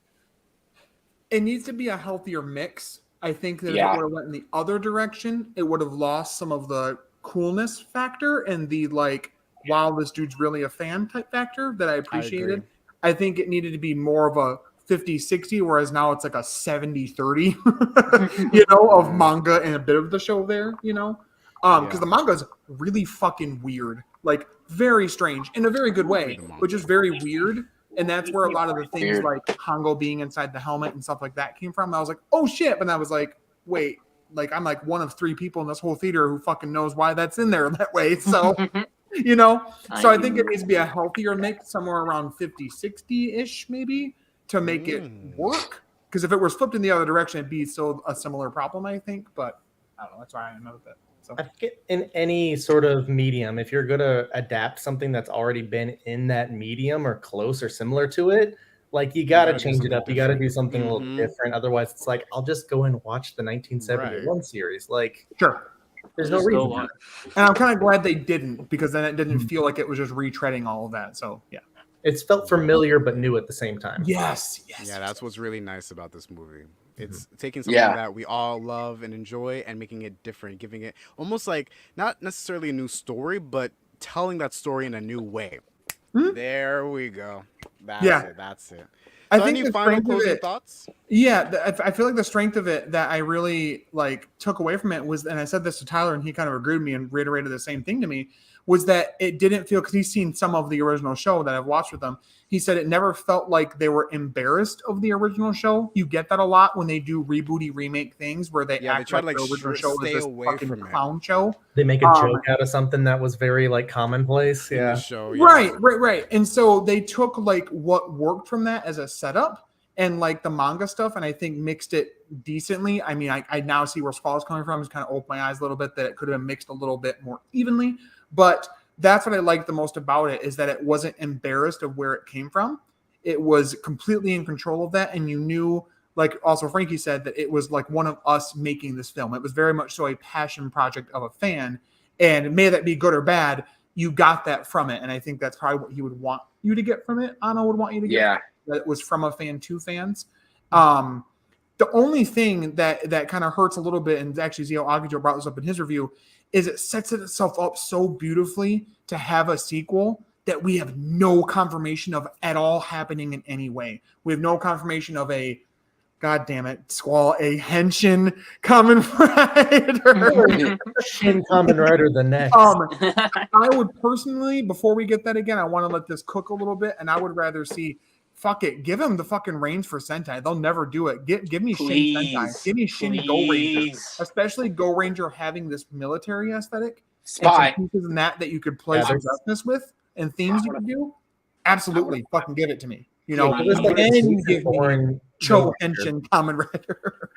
It needs to be a healthier mix. I think that if Yeah. it would have went in the other direction, it would have lost some of the coolness factor and the like, wow, this dude's really a fan type factor that I appreciated. I think it needed to be more of a 50-60, whereas now it's like a 70-30, you know, of manga and a bit of the show there, you know? Because the manga's really fucking weird. Like, very strange in a very good way, but just very weird. And that's where a lot of the things like Hongo being inside the helmet and stuff like that came from. I was like, oh shit. But I was like, wait, like I'm like one of 3 people in this whole theater who fucking knows why that's in there that way. So, you know, so I think it needs to be a healthier mix, somewhere around 50-60-ish maybe, to make it work. Because if it was flipped in the other direction, it'd be still a similar problem, I think. But I don't know. That's why I know that. So I think in any sort of medium, if you're going to adapt something that's already been in that medium or close or similar to it, like you got to change it up. You got to do something a little different. Otherwise, it's like, I'll just go and watch the 1971 series. Like, sure. There's no reason. And I'm kind of glad they didn't, because then it didn't feel like it was just retreading all of that. So, yeah. It's felt familiar but new at the same time. Yes. Yeah, that's what's really nice about this movie. It's taking something that we all love and enjoy and making it different, giving it almost like not necessarily a new story, but telling that story in a new way. There we go. That's it. I So think any the final strength of closing it- thoughts? Yeah, I feel like the strength of it that I really like took away from it was, and I said this to Tyler, and he kind of agreed with me and reiterated the same thing to me, was that it didn't feel, because he's seen some of the original show that I've watched with him. He said it never felt like they were embarrassed of the original show. You get that a lot when they do rebooty remake things where they act try like to, the original show is stay this away fucking from it. clown show. They make a joke out of something that was very like commonplace. In Yeah. the show, Right. And so they took like what worked from that as a setup and like the manga stuff, and I think mixed it decently. I mean, I now see where Squall is coming from. It's kind of opened my eyes a little bit that it could have been mixed a little bit more evenly. But that's what I liked the most about it, is that it wasn't embarrassed of where it came from. It was completely in control of that, and you knew, like also Frankie said, that it was like one of us making this film. It was very much so a passion project of a fan, and may that be good or bad, you got that from it. And I think that's probably what he would want you to get from it. Anna would want you to get. Yeah. That it was from a fan to fans. The only thing that kind of hurts a little bit, and actually Zio Agijo brought this up in his review, is it sets itself up so beautifully to have a sequel that we have no confirmation of at all happening in any way. We have no confirmation of a, God damn it, Squall, a Henshin Kamen Rider. Shin Kamen Rider the next. I would personally, before we get that again, I want to let this cook a little bit, and I would rather see, fuck it, give him the fucking reins for Sentai. They'll never do it. Give me Please, Shin Sentai. Give me Shin Go Ranger. please. Especially Go Ranger having this military aesthetic. Spy. And some pieces in that you could play some roughness with and themes you could do. Absolutely. Fucking give it to me. You know, It was like a and decent give me foreign Cho Go Ranger. Henshin Kamen Rider.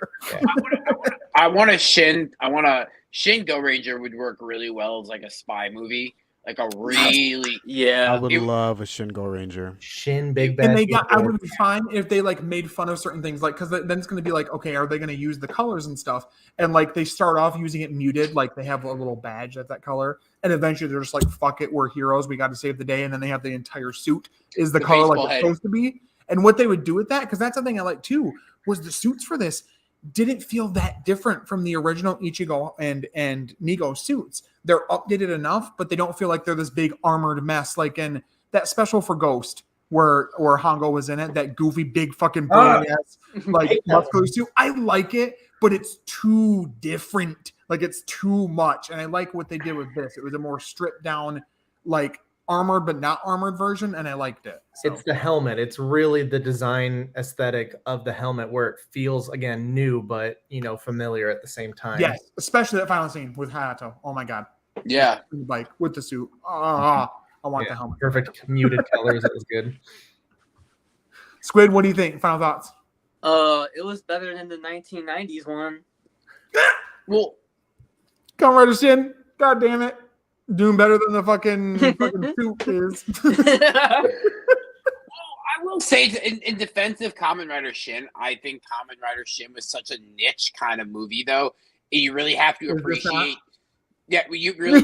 I want a Shin Go Ranger would work really well as like a spy movie. Like a really I Yeah. would love a Shin Go Ranger. Shin Big Bad. And they got, I would be fine if they like made fun of certain things, like, because then it's going to be like, okay, are they going to use the colors and stuff? And like they start off using it muted, like they have a little badge that's that color, and eventually they're just like, fuck it, we're heroes, we got to save the day, and then they have the entire suit is the color like baseball it's head. supposed to be. And what they would do with that, because that's the thing I like too, was the suits for this didn't feel that different from the original Ichigo and Nigo suits. They're updated enough, but they don't feel like they're this big armored mess, like in that special for Ghost where Hongo was in it, that goofy big fucking burly ass like muscular suit. I like it, but it's too different. Like it's too much. And I like what they did with this. It was a more stripped down, like armored but not armored version, and I liked it. So. It's the helmet. It's really the design aesthetic of the helmet where it feels again new, but familiar at the same time. Yes, especially that final scene with Hayato. Oh my god. yeah. Like with the suit. I want the helmet. Perfect muted colors. It was good. Squid, what do you think? Final thoughts? It was better than the 1990s one. Well, Kamen Rider Shin. God damn it. Doing better than the fucking suit is. I will say in defense of Kamen Rider Shin, I think Kamen Rider Shin was such a niche kind of movie, though. You really have to Is this appreciate. Yeah, you really.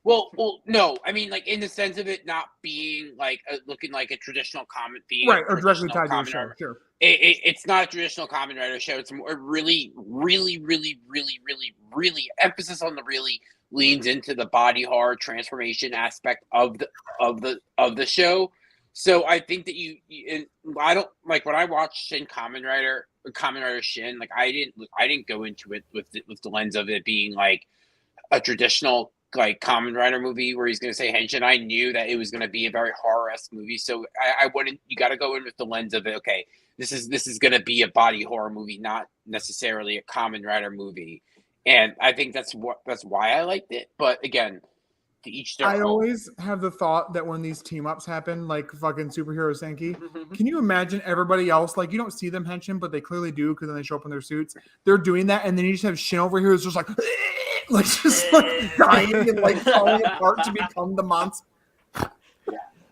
Well, no. I mean, like in the sense of it not being like looking like a traditional comic, being Right, a or directly traditional tied to the Kamen show. Rider. Sure. It's not a traditional Kamen Rider show. It's more really emphasis on the really leans into the body horror transformation aspect of the show. So I think that I don't like when I watched Kamen Rider Shin. Like I didn't go into it with the lens of it being like a traditional like Kamen Rider movie where he's going to say Henshin. I knew that it was going to be a very horror-esque movie, so I wouldn't. You got to go in with the lens of it. Okay, this is going to be a body horror movie, not necessarily a Kamen Rider movie. And I think that's why I liked it. But again, to each their I own. always have the thought that when these team ups happen, like fucking superhero Senki, can you imagine everybody else? Like you don't see them Henshin, but they clearly do because then they show up in their suits. They're doing that, and then you just have Shin over here who's just like just dying and like falling apart to become the monster.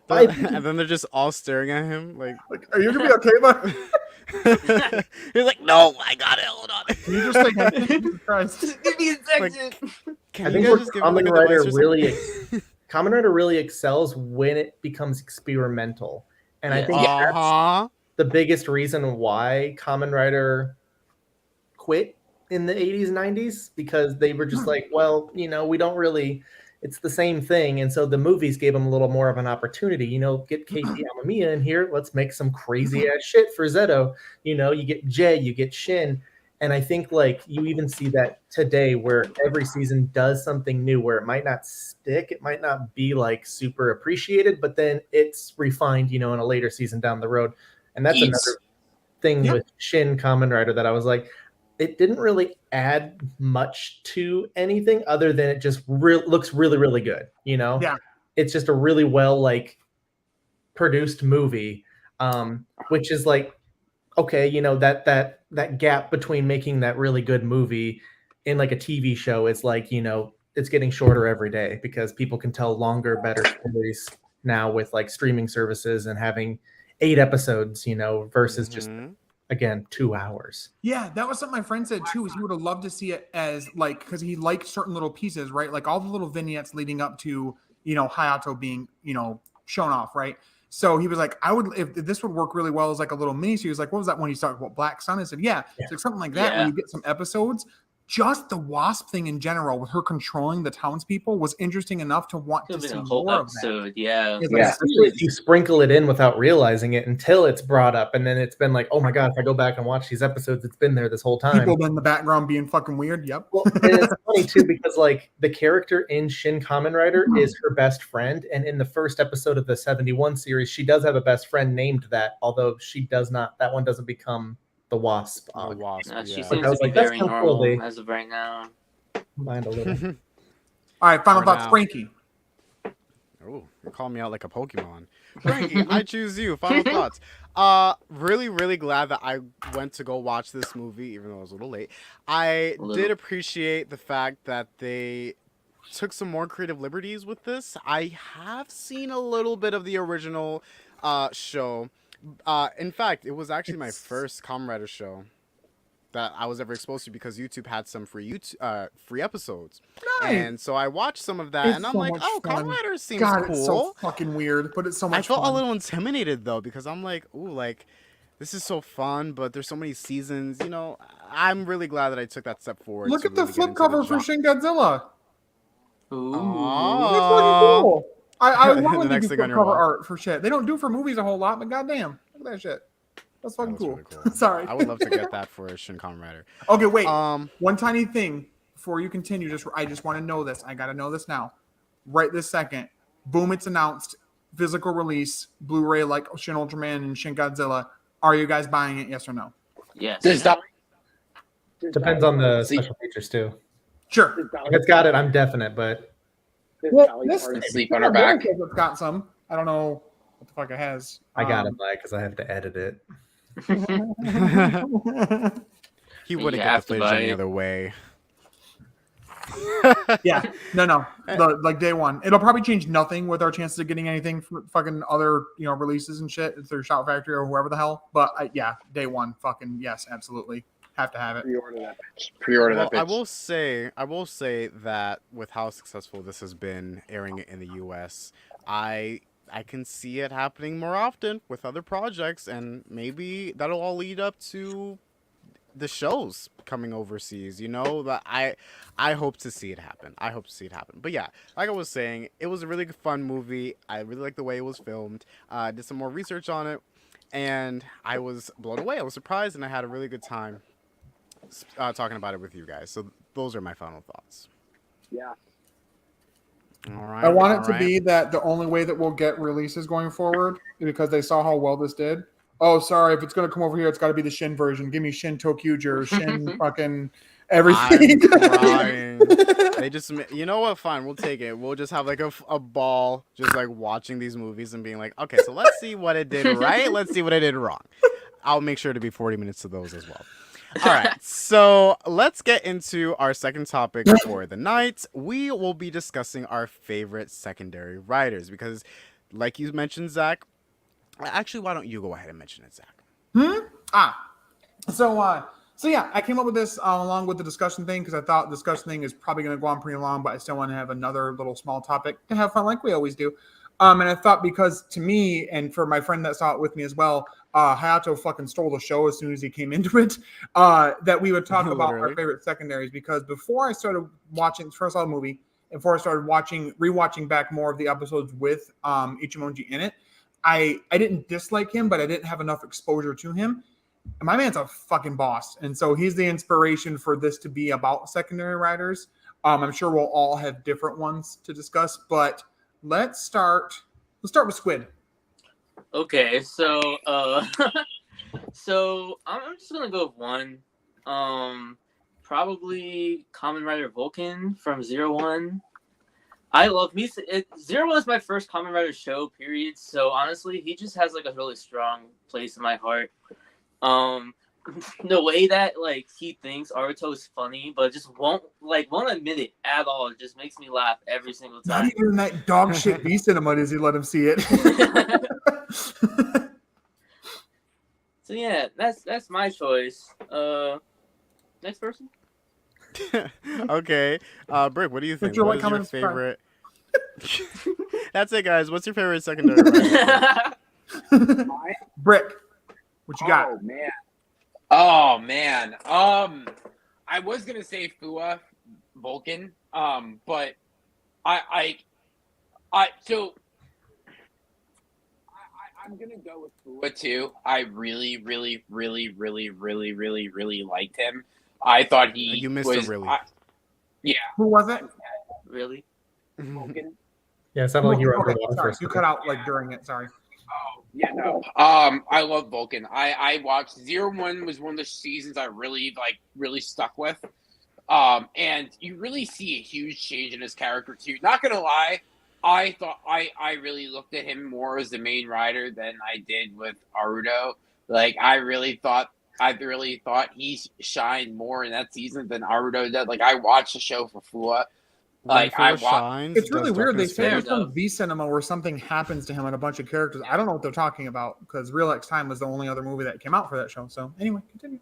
And then they're just all staring at him like Are you gonna be okay, bud? he's like, no, I got it. Hold on. Can you just like Jesus Christ? Give me a second. Can I you think guys where just give him like Kamen a Rider device or really, something? Kamen Rider really excels when it becomes experimental, and I think that's Uh-huh. the biggest reason why Kamen Rider quit in the 80s and 90s, because they were just like, well, we don't really, it's the same thing. And so the movies gave them a little more of an opportunity, get KT Amamiya in here. Let's make some crazy ass shit for Zeto. You get Jay, you get Shin. And I think like you even see that today where every season does something new where it might not stick. It might not be like super appreciated, but then it's refined, in a later season down the road. And that's another thing with Shin Kamen Rider that I was like, it didn't really add much to anything other than it just looks really, really good. Yeah. It's just a really well like produced movie, which is like, okay, that gap between making that really good movie in like a TV show is like, it's getting shorter every day because people can tell longer, better stories now with like streaming services and having 8 episodes, versus just again 2 hours. Yeah, that was something my friend said too. Is he would have loved to see it as like because he liked certain little pieces, right? Like all the little vignettes leading up to Hayato being shown off, right? So he was like, I would, if this would work really well as like a little mini series. Like, what was that one he talked about? Black Sun? I said, yeah. It's like something like that. Yeah. When you get some episodes, just the Wasp thing in general with her controlling the townspeople was interesting enough to want Could to have been see a whole more of that. episode, yeah. It's Yeah. like, Especially if you sprinkle it in without realizing it until it's brought up, and then it's been like, oh my god, if I go back and watch these episodes, it's been there this whole time. people in the background being fucking weird. Yep. Well, and it's funny too because like the character in Shin Kamen Rider is her best friend, and in the first episode of the 71 series, she does have a best friend named that, although she does not. That one doesn't become the Wasp. The Wasp, She yeah. seems I was to be like, that's very kinda normal cool, they- as of right now. Mind a little. All right, final For thoughts, now. Frankie. Oh, you're calling me out like a Pokemon. Frankie, I choose you. Final thoughts. Really, really glad that I went to go watch this movie, even though it was a little late. I did appreciate the fact that they took some more creative liberties with this. I have seen a little bit of the original show. In fact, it was actually my first Kamen Rider show that I was ever exposed to because YouTube had some free episodes. Nice. And so I watched some of that, It's and I'm so like, much oh, fun. Kamen Rider seems God, cool. it's so fucking weird, but it's so much I felt fun. a little intimidated though because I'm like, ooh, like this is so fun, but there's so many seasons. You know, I'm really glad that I took that step forward. Look to at the really get flip into cover the for genre. Shin Godzilla. Ooh. That's Aw. fucking cool. I The love when they next do thing flip on your cover wall. art for shit. They don't do for movies a whole lot, but goddamn, look at that shit. That's That fucking was cool. really cool. Sorry. I would love to get that for a Shin Kamen Rider. Okay, wait. Um, One tiny thing before you continue. I just want to know this. I got to know this now. Right this second. Boom! It's announced. Physical release. Blu-ray like Shin Ultraman and Shin Godzilla. Are you guys buying it? Yes or no? Yes. There's not. Depends on the See- special features too. Sure. If it's got it, I'm definite, but Well, this Sleep on our back. It's got some. I don't know what the fuck it has. I gotta buy it because I have to edit it. he wouldn't You get have the to footage buy any it. other way. Yeah, no. Like day one, it'll probably change nothing with our chances of getting anything from fucking other releases and shit through Shout Factory or whoever the hell. But yeah, day one, fucking yes, absolutely have to have it. Pre-order that bitch. Pre-order Well, that bitch. I will say that with how successful this has been airing it in the US, I can see it happening more often with other projects, and maybe that'll all lead up to the shows coming overseas. You know, that I hope to see it happen. But yeah, like I was saying, it was a really fun movie. I really like the way it was filmed. I did some more research on it, and I was blown away. I was surprised, and I had a really good time talking about it with you guys. So those are my final thoughts. Yeah. All right. I want it all to right. be that the only way that we'll get releases going forward because they saw how well this did. Oh, sorry, if it's going to come over here, it's got to be the Shin version. Give me Shin Tokyuger, Shin fucking everything. I'm crying. They just, you know what? Fine, we'll take it. We'll just have like a ball, just like watching these movies and being like, okay, so let's see what it did right. Let's see what it did wrong. I'll make sure to be 40 minutes of those as well. All right, so let's get into our second topic for the night. We will be discussing our favorite secondary writers because, like you mentioned, Zach. Actually, why don't you go ahead and mention it, Zach? So yeah, I came up with this along with the discussion thing because I thought the discussion thing is probably going to go on pretty long, but I still want to have another little small topic to have fun like we always do. And I thought because to me and for my friend that saw it with me as well, Hayato fucking stole the show as soon as he came into it, that we would talk about our Literally. favorite secondaries because before I started watching, first I saw the movie, and before I started rewatching back more of the episodes with Ichimonji in it, I didn't dislike him, but I didn't have enough exposure to him. And my man's a fucking boss. And so he's the inspiration for this to be about secondary writers. I'm sure we'll all have different ones to discuss, but let's start with Squid. Okay, so so I'm just gonna go with one. Probably Kamen Rider Vulcan from 01. I love me. 01 is my first Kamen Rider show, period. So honestly, he just has like a really strong place in my heart. The way that like he thinks Aruto is funny, but just won't admit it at all. It just makes me laugh every single Not time. even in that dog shit B cinema does he let him see it. So yeah, that's my choice. Next person. Okay, Brick, what do you think? Picture What like, is your comment, subscribe. favorite? That's it, guys. What's your favorite secondary writer? Brick, what you got? Oh man. I was gonna say Fua Vulcan. But I'm gonna go with Fua too. I really liked him. I thought You missed was a really. Who was it? Really? Vulcan. Yeah, it sounded like you were Okay, underwater for sorry, a you second. cut out like during it. Sorry. Oh, yeah, no. I love Vulcan. I watched 01 was one of the seasons I really stuck with. And you really see a huge change in his character too. Not gonna lie, I thought I really looked at him more as the main rider than I did with Arudo. Like I really thought he shined more in that season than Arudo did. Like I watched the show for Fua. When Like I Fua watched. shines, It's really does weird. They darkness say fade? there's some V cinema where something happens to him and a bunch of characters. I don't know what they're talking about because Real X Time was the only other movie that came out for that show. So anyway, continue.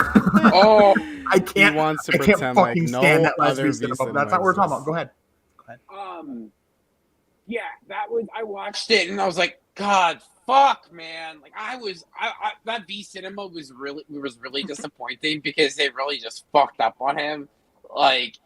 Oh, I can't. He wants to I can't pretend like fucking no stand that last other V V cinema. cinema That's not what we're talking about. exists. Go ahead. Yeah, that was. I watched it and I was like, God, fuck, man. Like I that V cinema was really disappointing because they really just fucked up on him. Like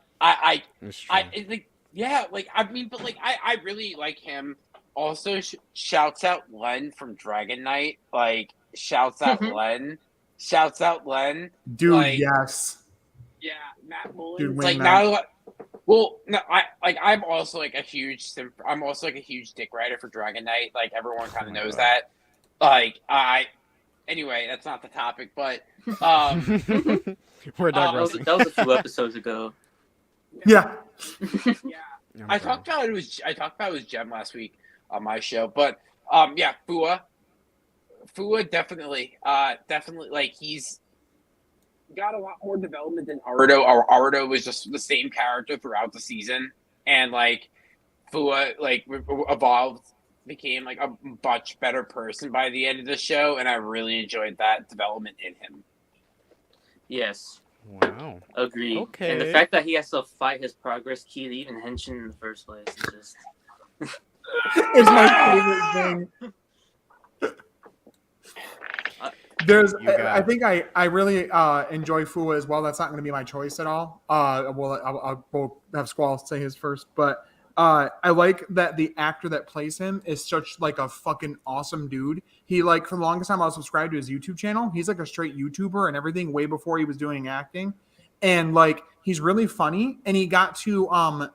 It's true. like yeah, like I mean, but like I really like him. Also, shouts out Len from Dragon Knight. Like shouts out Len. Shouts out Len. Dude, like, yes. Yeah, Matt Mullins. Dude, Like wingman. now, well, no, I'm also like a huge dick rider for Dragon Knight. Like everyone kind of knows that. Like anyway, that's not the topic, but We're That was, digressing. that was a few episodes ago. Yeah. I talked about it was Gem last week on my show, but yeah, Fua definitely like he's got a lot more development than Arudo. Arudo was just the same character throughout the season, and like Fua like evolved, became like a much better person by the end of the show, and I really enjoyed that development in him. Yes, Wow. agreed. Okay. And the fact that he has to fight his progress key to even Henshin in the first place is just. It's my favorite thing. There's, You got I it. think I really enjoy Fua as well. That's not going to be my choice at all. I'll have Squall say his first, but I like that the actor that plays him is such like a fucking awesome dude. He like for the longest time I was subscribed to his YouTube channel. He's like a straight YouTuber and everything way before he was doing acting, and like he's really funny. And he got to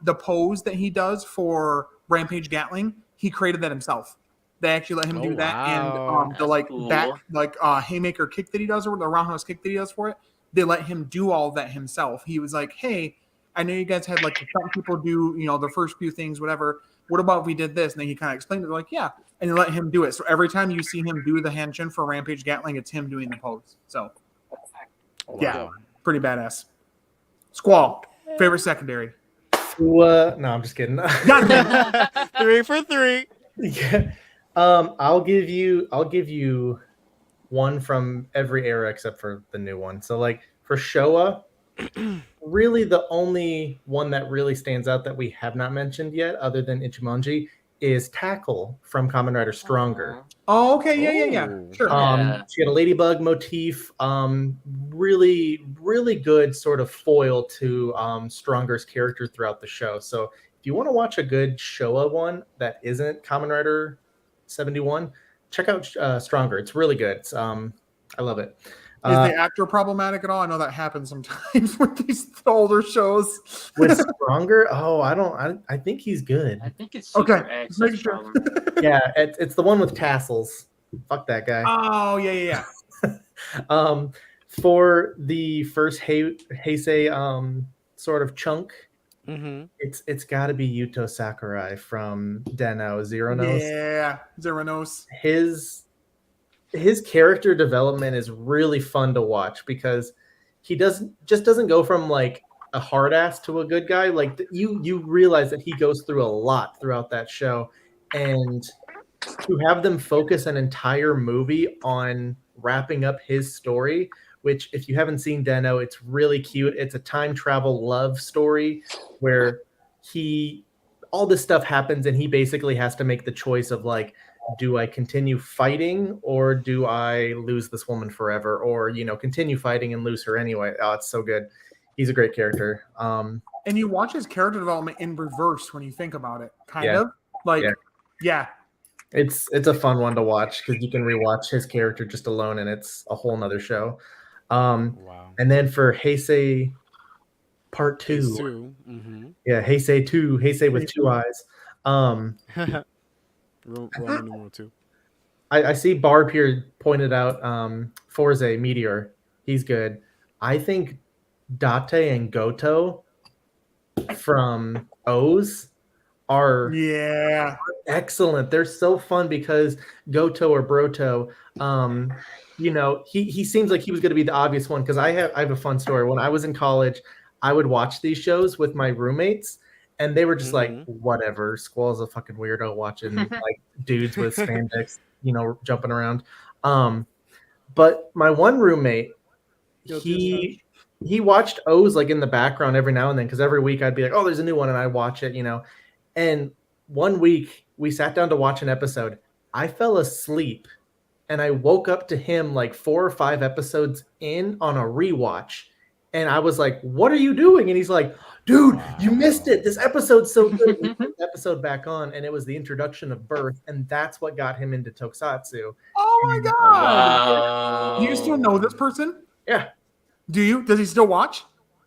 the pose that he does for Rampage Gatling. He created that himself. They actually let him do that, wow. and the That's like cool. back like haymaker kick that he does, or the roundhouse kick that he does for it. They let him do all that himself. He was like, "Hey, I know you guys had like some people do, the first few things, whatever. What about if we did this?" And then he kind of explained it. They're like, "Yeah," and they let him do it. So every time you see him do the Hanshin for Rampage Gatling, it's him doing the pose. So yeah, Wow. pretty badass. Squall, favorite secondary. No, I'm just kidding. God damn it. 3 for 3. Yeah. I'll give you one from every era except for the new one. So like for Showa, really the only one that really stands out that we have not mentioned yet, other than Ichimonji, is Tackle from Kamen Rider Stronger. Oh, okay, yeah, Ooh. sure. Yeah. She had a ladybug motif. Really, really good sort of foil to Stronger's character throughout the show. So if you want to watch a good Showa one that isn't Kamen Rider 71, check out Stronger. It's really good. It's, I love it. Is the actor problematic at all? I know that happens sometimes with these older shows. With Stronger, I think he's good. I think it's Super Okay, X. make That's the sure. problem. Yeah, it's the one with tassels. Fuck that guy. Oh, yeah. For the first Heisei sort of chunk, Mm-hmm. it's got to be Yuto Sakurai from Den-O Zero Nose. Yeah, Zeranos. His character development is really fun to watch because he doesn't go from like a hard ass to a good guy. Like you realize that he goes through a lot throughout that show, and to have them focus an entire movie on wrapping up his story, which if you haven't seen Den-O, it's really cute. It's a time travel love story where all this stuff happens and he basically has to make the choice of like, do I continue fighting or do I lose this woman forever, or continue fighting and lose her anyway? Oh, it's so good. He's a great character. And you watch his character development in reverse when you think about it, kind Yeah. of like, Yeah. It's a fun one to watch because you can rewatch his character just alone, and it's a whole nother show. Wow. And then for Heisei Part 2, yeah, Heisei 2, Heisei with 2 eyes. Roman numeral 2. I see Barb here pointed out Forze Meteor. He's good. I think Date and Goto from O's are excellent. They're so fun because Goto or Broto, he seems like he was going to be the obvious one, because I have a fun story. When I was in college, I would watch these shows with my roommates, and they were just like, whatever, Squall's a fucking weirdo watching like dudes with spandex, jumping around. But my one roommate, he watched O's like in the background every now and then, because every week I'd be like, oh, there's a new one, and I'd watch it, And one week we sat down to watch an episode. I fell asleep, and I woke up to him like 4 or 5 episodes in on a rewatch. And I was like, what are you doing? And he's like, dude, you missed it. This episode's so good. We put the episode back on, and it was the introduction of Birth, and that's what got him into Tokusatsu. Oh my god! Wow. Do you still know this person? Yeah. Do you? Does he still watch?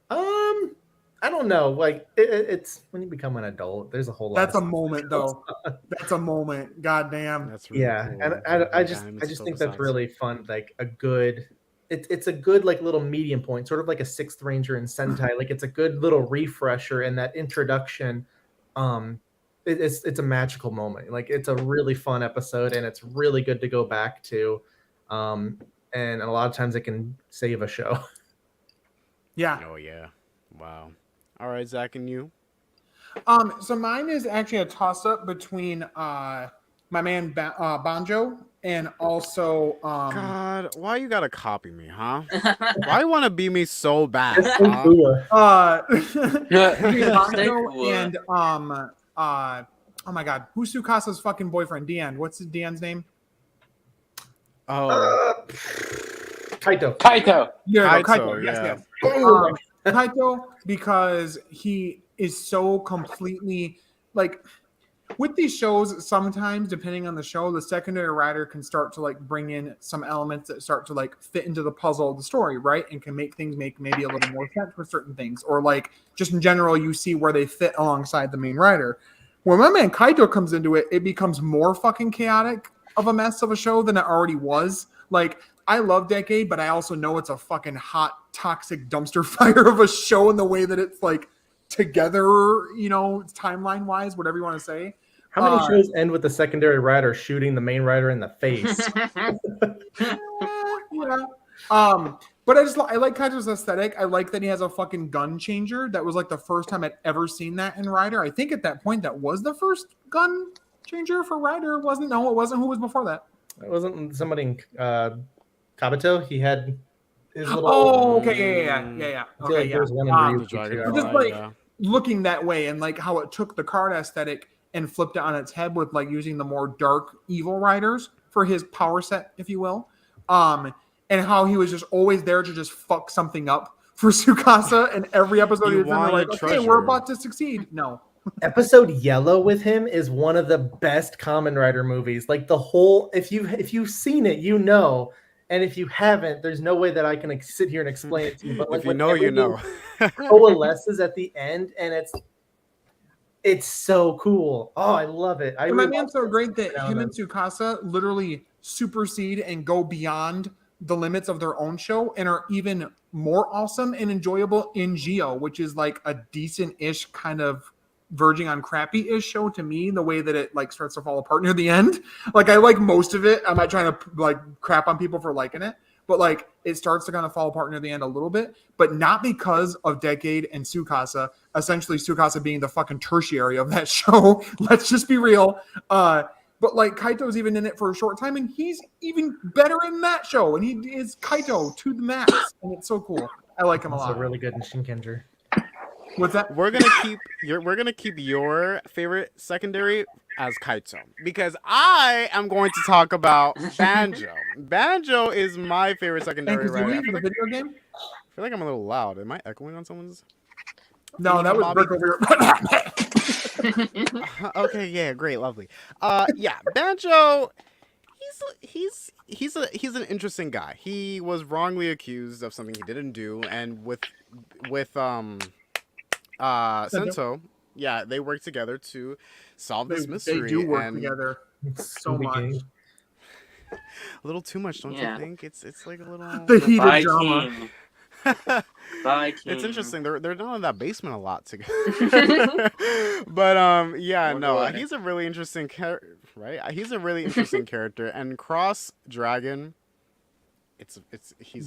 I don't know. Like it's when you become an adult, there's a whole lot. That's a moment, though. That's a moment. God damn. That's really cool. And I just think that's really fun. Like a good. It's a good like little medium point, sort of like a Sixth Ranger in Sentai. Like it's a good little refresher, and that introduction, it's a magical moment. Like it's a really fun episode, and it's really good to go back to, and a lot of times it can save a show. Yeah. Oh yeah. Wow. All right, Zach, and you? So mine is actually a toss-up between my man Banjo and also God, why you gotta copy me, huh? Why you wanna be me so bad? Banjo and oh my god, who's Tsukasa's fucking boyfriend? Deanne. What's Deanne's name? Oh, Kaito. Yeah, Kaito. Yes. Kaito, because he is so completely like with these shows, sometimes depending on the show, the secondary writer can start to like bring in some elements that start to like fit into the puzzle of the story, right? And can make things make maybe a little more sense for certain things, or like just in general, you see where they fit alongside the main writer. When my man Kaito comes into it, it becomes more fucking chaotic of a mess of a show than it already was. Like, I love Decade, but I also know it's a fucking hot, toxic dumpster fire of a show in the way that it's like together, timeline wise, whatever you want to say. How many shows end with the secondary writer shooting the main writer in the face? But I like Kaito's aesthetic. I like that he has a fucking gun changer. That was like the first time I'd ever seen that in Rider. I think at that point that was the first gun changer for Rider. It wasn't. Who was before that? It wasn't somebody in Kabuto. He had his little. Oh, okay, yeah. Okay, yeah. Just like looking that way, and like how it took the card aesthetic and flipped it on its head with like using the more dark evil riders for his power set, if you will. And how he was just always there to just fuck something up for Tsukasa, and every episode he was in there like, okay, we're about to succeed. No. Episode Yellow with him is one of the best Kamen Rider movies. Like the whole, if you've seen it, you know, and if you haven't, there's no way that I can sit here and explain it to you. But like, if you know, you know. Coalesces at the end, and it's so cool. Oh, I love it. My man's so great that him and Tsukasa literally supersede and go beyond the limits of their own show and are even more awesome and enjoyable in Geo, which is like a decent-ish kind of verging on crappy-ish show to me, the way that it like starts to fall apart near the end. Like I like most of it. I'm not trying to like crap on people for liking it, but like it starts to kind of fall apart near the end a little bit, but not because of Decade and Tsukasa, essentially Tsukasa being the fucking tertiary of that show. Let's just be real. But like Kaito's even in it for a short time, and he's even better in that show, and he is Kaito to the max, and it's so cool. I like him a lot. Also really good in Shinkenger. What's that? We're gonna keep your favorite secondary as Kaito because I am going to talk about Banjo. Banjo is my favorite secondary Hank, is he rider. I leaving feel, the like, video game? I feel like I'm a little loud. Am I echoing on someone's? No, that was Bobby? Brick over here. Okay, yeah, great, lovely. Yeah, Banjo. He's an interesting guy. He was wrongly accused of something he didn't do, and with Sento, yeah, they work together to solve this mystery. They do work and together so Scooby much. Gang. A little too much, don't Yeah. you think? It's like a little. The heated Bye, drama. King. Bye, King. It's interesting. They're down in that basement a lot together. But yeah, Wonder no, why. he's a really interesting character, right? He's a really interesting character, and Cross Dragon, he's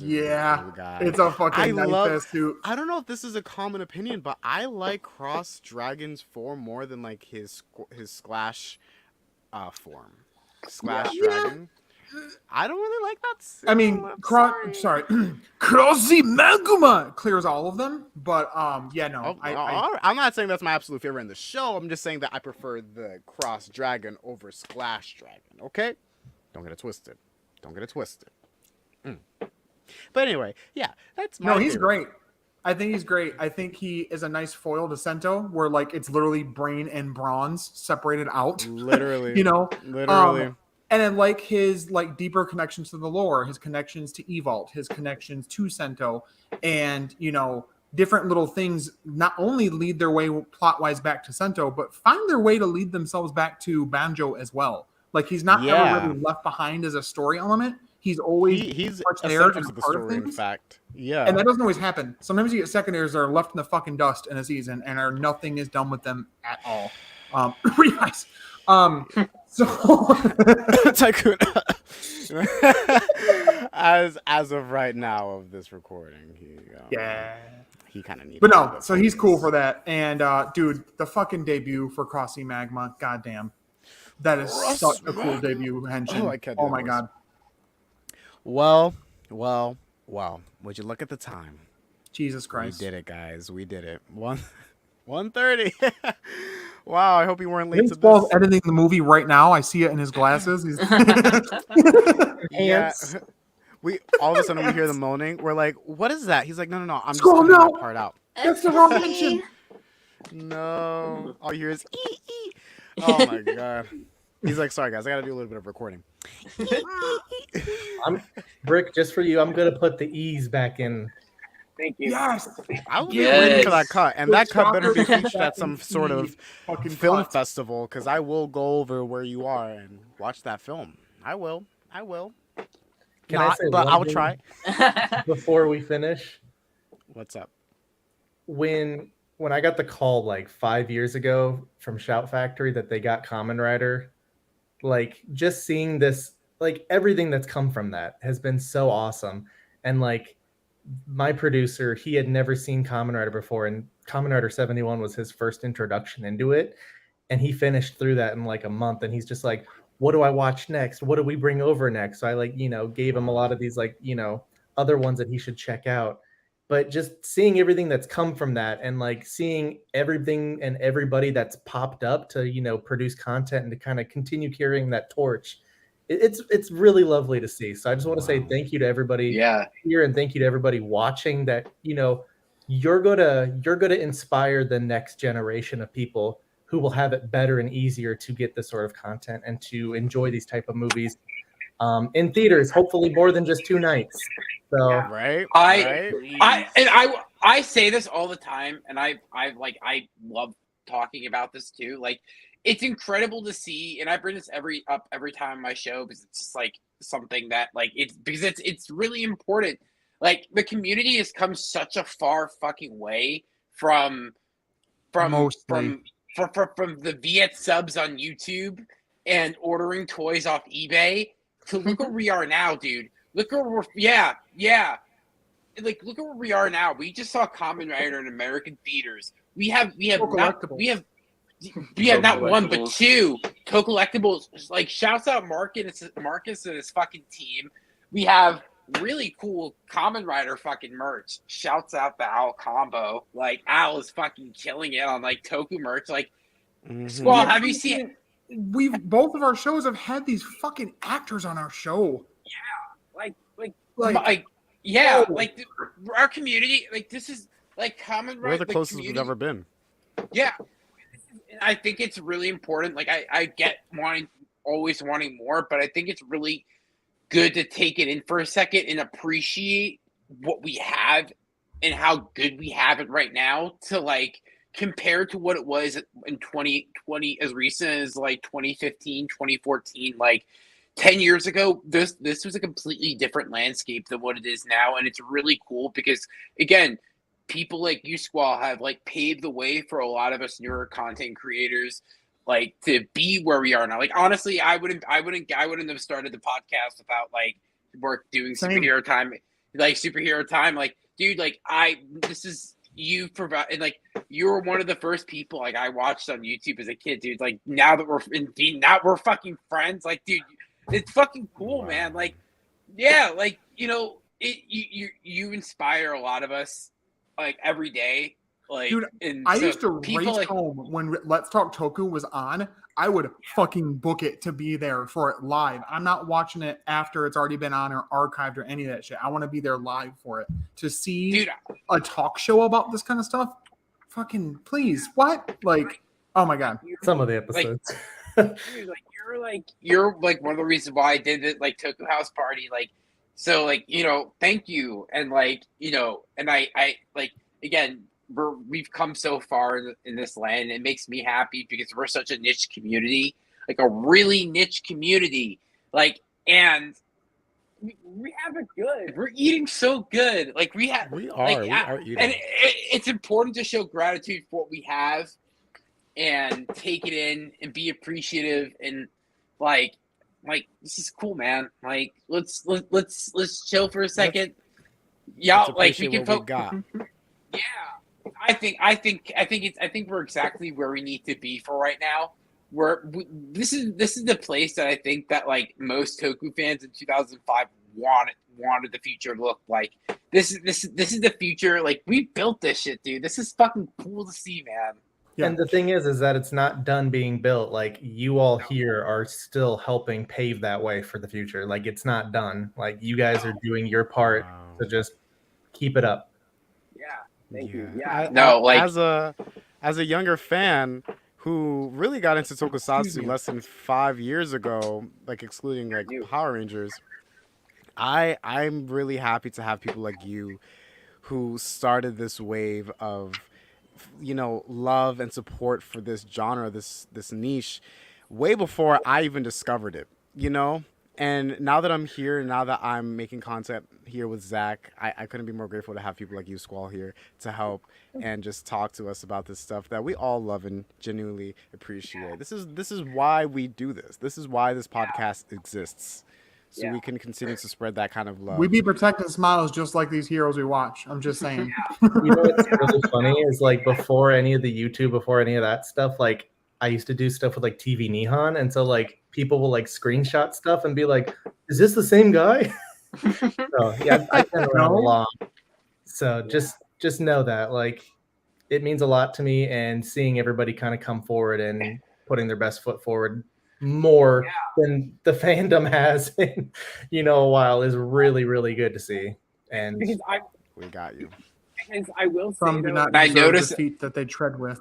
a really cool guy. It's a fucking I nice love- ass suit. I don't know if this is a common opinion, but I like Cross Dragon's form more than like his Splash form. Splash Yeah. Dragon. I don't really like that. I mean, I'm sorry, Crossy Maguma clears all of them, but yeah, no, I'm not saying that's my absolute favorite in the show. I'm just saying that I prefer the Cross Dragon over Splash Dragon. Okay, don't get it twisted. But anyway, yeah, that's my. no, he's favorite. great. I think he's great. I think he is a nice foil to Sento, where like it's literally brain and bronze separated out. Literally, You know, literally. And I like his like deeper connections to the lore, his connections to Evault, his connections to Sento, and different little things not only lead their way plot wise back to Sento, but find their way to lead themselves back to Banjo as well. Like he's not ever really left behind as a story element. He's always He's much there essential and to the part of story. In things. fact, yeah. And that doesn't always happen. Sometimes you get secondaries that are left in the fucking dust in a season and nothing is done with them at all. Pretty nice. So Tycoon. as of right now of this recording, he kind of needs. But no, so he's cool for that. And dude, the fucking debut for Crossy Magma, goddamn, that is such a cool debut henshin. Oh my god. Well. Would you look at the time? Jesus Christ. We did it, guys. We did it. 1:30. Wow, I hope you weren't late to Squall's this. editing the movie right now. I see it in his glasses. Yeah. We all of a sudden we hear the moaning. We're like, "What is that?" He's like, "No. I'm Squall, just cutting no! that part out." That's the wrong henshin. No. All you hear is ee, ee. Oh my god. He's like, "Sorry guys, I got to do a little bit of recording." Brick, just for you, I'm gonna put the E's back in. Thank you. Yes. I was Yes. waiting for that cut, and The that cut better be stalker featured at some sort of fucking film cut. festival, because I will go over where you are and watch that film. I will. Can I Not, say but one I'll thing try. before we finish? What's up? When I got the call like 5 years ago from Shout Factory that they got Kamen Rider, like just seeing this, like everything that's come from that has been so awesome. And like my producer, he had never seen Kamen Rider before, and Kamen Rider 71 was his first introduction into it. And he finished through that in like a month, and he's just like, what do I watch next? What do we bring over next? So I like, gave him a lot of these like, other ones that he should check out. But just seeing everything that's come from that, and like seeing everything and everybody that's popped up to, produce content and to kind of continue carrying that torch, it's really lovely to see. So I just want to say thank you to everybody here, and thank you to everybody watching that, you're gonna inspire the next generation of people who will have it better and easier to get this sort of content and to enjoy these type of movies in theaters, hopefully more than just 2 nights. So Right. I say this all the time, and I love talking about this too. Like, it's incredible to see, and I bring this every time on my show because it's just like something that like it's really important. Like, the community has come such a far fucking way from the Viet subs on YouTube and ordering toys off eBay to look where we are now, dude. Look where we're Like, look at where we are now. We just saw Kamen Rider in American theaters. We have not one but 2 co-collectibles. Like, shouts out Marcus and his fucking team. We have really cool Kamen Rider fucking merch. Shouts out the Al combo. Like, Al is fucking killing it on like Toku merch. Like, Squall, have you seen both of our shows have had these fucking actors on our show. Our community, like this is like Kamen Rider. We're the closest we've ever been. Yeah, I think it's really important. Like I get always wanting more, but I think it's really good to take it in for a second and appreciate what we have and how good we have it right now to like compare to what it was in 2020, as recent as like 2015, 2014, like 10 years ago. This was a completely different landscape than what it is now, and it's really cool because again, people like you, Squall, have like paved the way for a lot of us newer content creators, like to be where we are now. Like honestly, I wouldn't have started the podcast without like work doing superhero time. Like, dude, like this is you provide, and like you were one of the first people like I watched on YouTube as a kid, dude. Like now that we're fucking friends, like dude, it's fucking cool, man. Like, yeah, like you inspire a lot of us like every day. Like, dude, I used to race home when Let's Talk Toku was on. I would fucking book it to be there for it live. I'm not watching it after it's already been on or archived or any of that shit. I want to be there live for it to see a talk show about this kind of stuff. Fucking please, what? Like, oh my god, some of the episodes. Dude, you're like one of the reasons why I did it, like Toku House Party, like so, like thank you, and like and I like again. We've come so far in this land. It makes me happy because we're such a niche community, like a really niche community. Like, and we have it good. We're eating so good. Like we are eating. And it's important to show gratitude for what we have, and take it in and be appreciative and like this is cool, man. Like let's chill for a second. Yeah, like we can focus. Yeah. I think we're exactly where we need to be for right now. This is the place that I think that like most Toku fans in 2005 wanted the future to look like. This is the future. Like we built this shit, dude. This is fucking cool to see, man. Yeah. And the thing is that it's not done being built. Like you all here are still helping pave that way for the future. Like it's not done. Like you guys are doing your part to just keep it up. Thank you. As a younger fan who really got into Tokusatsu less than 5 years ago, like excluding like Power Rangers, I'm really happy to have people like you who started this wave of love and support for this genre, this niche, way before I even discovered it. And now that I'm here, now that I'm making content here with Zach, I couldn't be more grateful to have people like you, Squall, here to help and just talk to us about this stuff that we all love and genuinely appreciate. This is why we do this. This is why this podcast exists. So we can continue to spread that kind of love. We be protecting smiles just like these heroes we watch. I'm just saying. What's really funny is like before any of the YouTube, before any of that stuff, like I used to do stuff with like TV Nihon, and so like people will like screenshot stuff and be like, "Is this the same guy?" So yeah, I've been around a lot. So just know that like it means a lot to me, and seeing everybody kind of come forward and putting their best foot forward more than the fandom has in a while is really, really good to see. And because we got you. Because I will say, some do not deserve the feet that they tread with.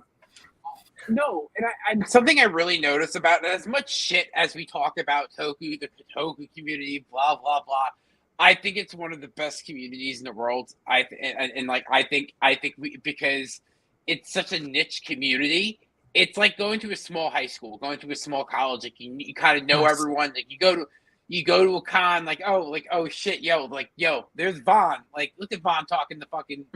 No, and something I really notice about as much shit as we talk about Toku, the Toku community, blah blah blah. I think it's one of the best communities in the world. I think because it's such a niche community. It's like going to a small high school, going to a small college. Like you kind of know everyone. Like you go to a con. Like oh shit, yo, there's Vaughn. Like look at Vaughn talking to fucking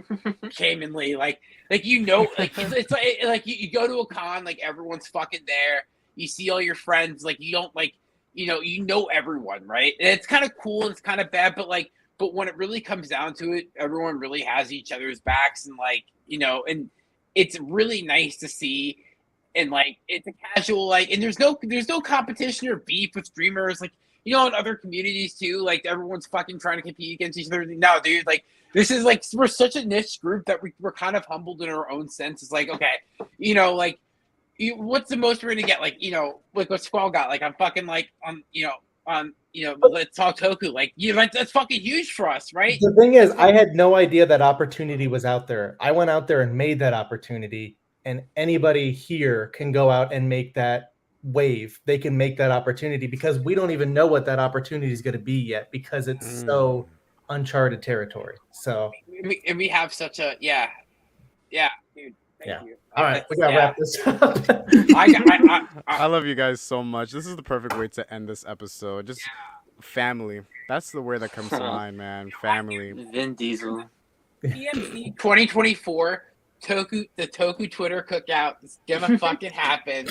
Shaman Lee. Like it's like you go to a con. Like everyone's fucking there. You see all your friends. Like you don't like you know everyone, right? And it's kind of cool and it's kind of bad, but when it really comes down to it, everyone really has each other's backs, and and it's really nice to see. And it's a casual and there's no competition or beef with streamers in other communities too. Like everyone's fucking trying to compete against each other. No, dude, this is we're such a niche group that we're kind of humbled in our own sense. It's okay, what's the most we're gonna get? Like, like what Squall got, like on fucking like on Let's Talk Toku. Like, that's fucking huge for us, right? The thing is, I had no idea that opportunity was out there. I went out there and made that opportunity, and anybody here can go out and make that wave. They can make that opportunity because we don't even know what that opportunity is going to be yet because it's so uncharted territory. So, and we have such a dude. Thank you. All right, we gotta wrap this up. I love you guys so much. This is the perfect way to end this episode. Just family. That's the word that comes to mind, man. Family. Vin Diesel. PMC 2024 the Toku Twitter cookout is gonna fucking happen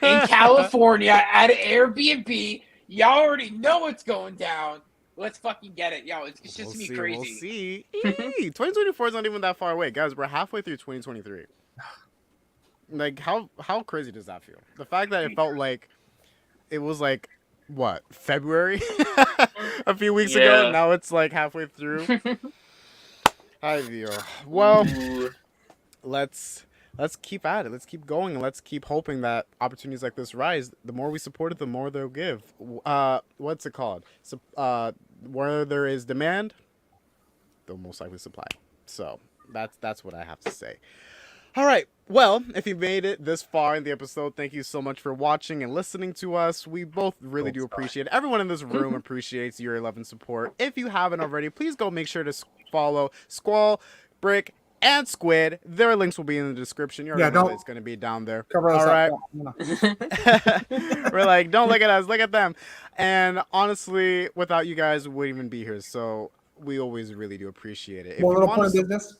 in California at an Airbnb. Y'all already know what's going down. Let's fucking get it, yo! It's just gonna be crazy. We'll see. 2024 is not even that far away, guys. We're halfway through 2023. Like, how crazy does that feel? The fact that it felt like it was like what, February a few weeks ago. Now it's like halfway through. Hi, Vio. Well, let's keep at it. Let's keep going, and let's keep hoping that opportunities like this rise. The more we support it, the more they'll give. What's it called? So, where there is demand, they'll most likely supply. So that's what I have to say. All right. Well, if you made it this far in the episode, thank you so much for watching and listening to us. We both really do appreciate it. Everyone in this room appreciates your love and support. If you haven't already, please go make sure to follow Squall, Brick, and Squid. Their links will be in the description. You already know it's going to be down there. Cover us all right. Up. We're like, don't look at us, look at them. And honestly, without you guys, we wouldn't even be here. So we always really do appreciate it. One little point of business.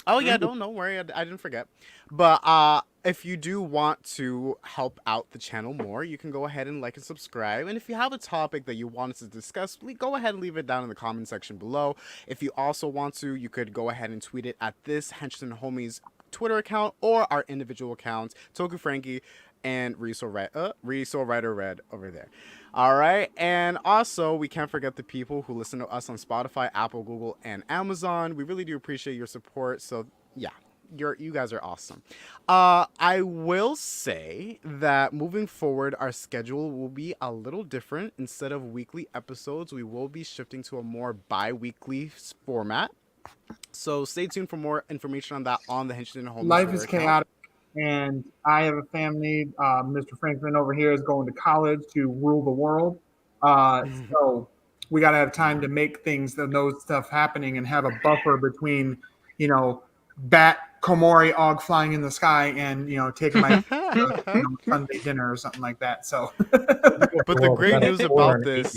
Oh yeah, don't worry, I didn't forget. But if you do want to help out the channel more, you can go ahead and like and subscribe. And if you have a topic that you want us to discuss, go ahead and leave it down in the comment section below. If you also want to, you could go ahead and tweet it at this Henchins and Homies Twitter account or our individual accounts, Toku Frankie and Riso Rider Red over there. All right, and also we can't forget the people who listen to us on Spotify, Apple, Google, and Amazon. We really do appreciate your support. So yeah, you guys are awesome. I will say that moving forward, our schedule will be a little different. Instead of weekly episodes, we will be shifting to a more bi-weekly format. So stay tuned for more information on that on the Henchins and Homies. Life is chaotic. And I have a family. Mr. Franklin over here is going to college to rule the world. So we got to have time to make things, those stuff happening, and have a buffer between, bat Komori og flying in the sky and, taking my Sunday dinner or something like that. So, but the great news about this.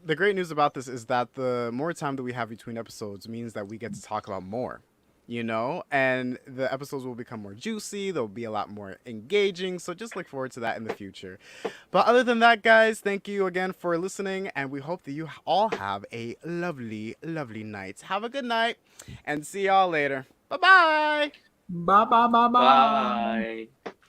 The great news about this is that the more time that we have between episodes means that we get to talk about more. And the episodes will become more juicy. They'll be a lot more engaging. So just look forward to that in the future. But other than that, guys, thank you again for listening. And we hope that you all have a lovely, lovely night. Have a good night and see y'all later. Bye-bye. Bye. Bye.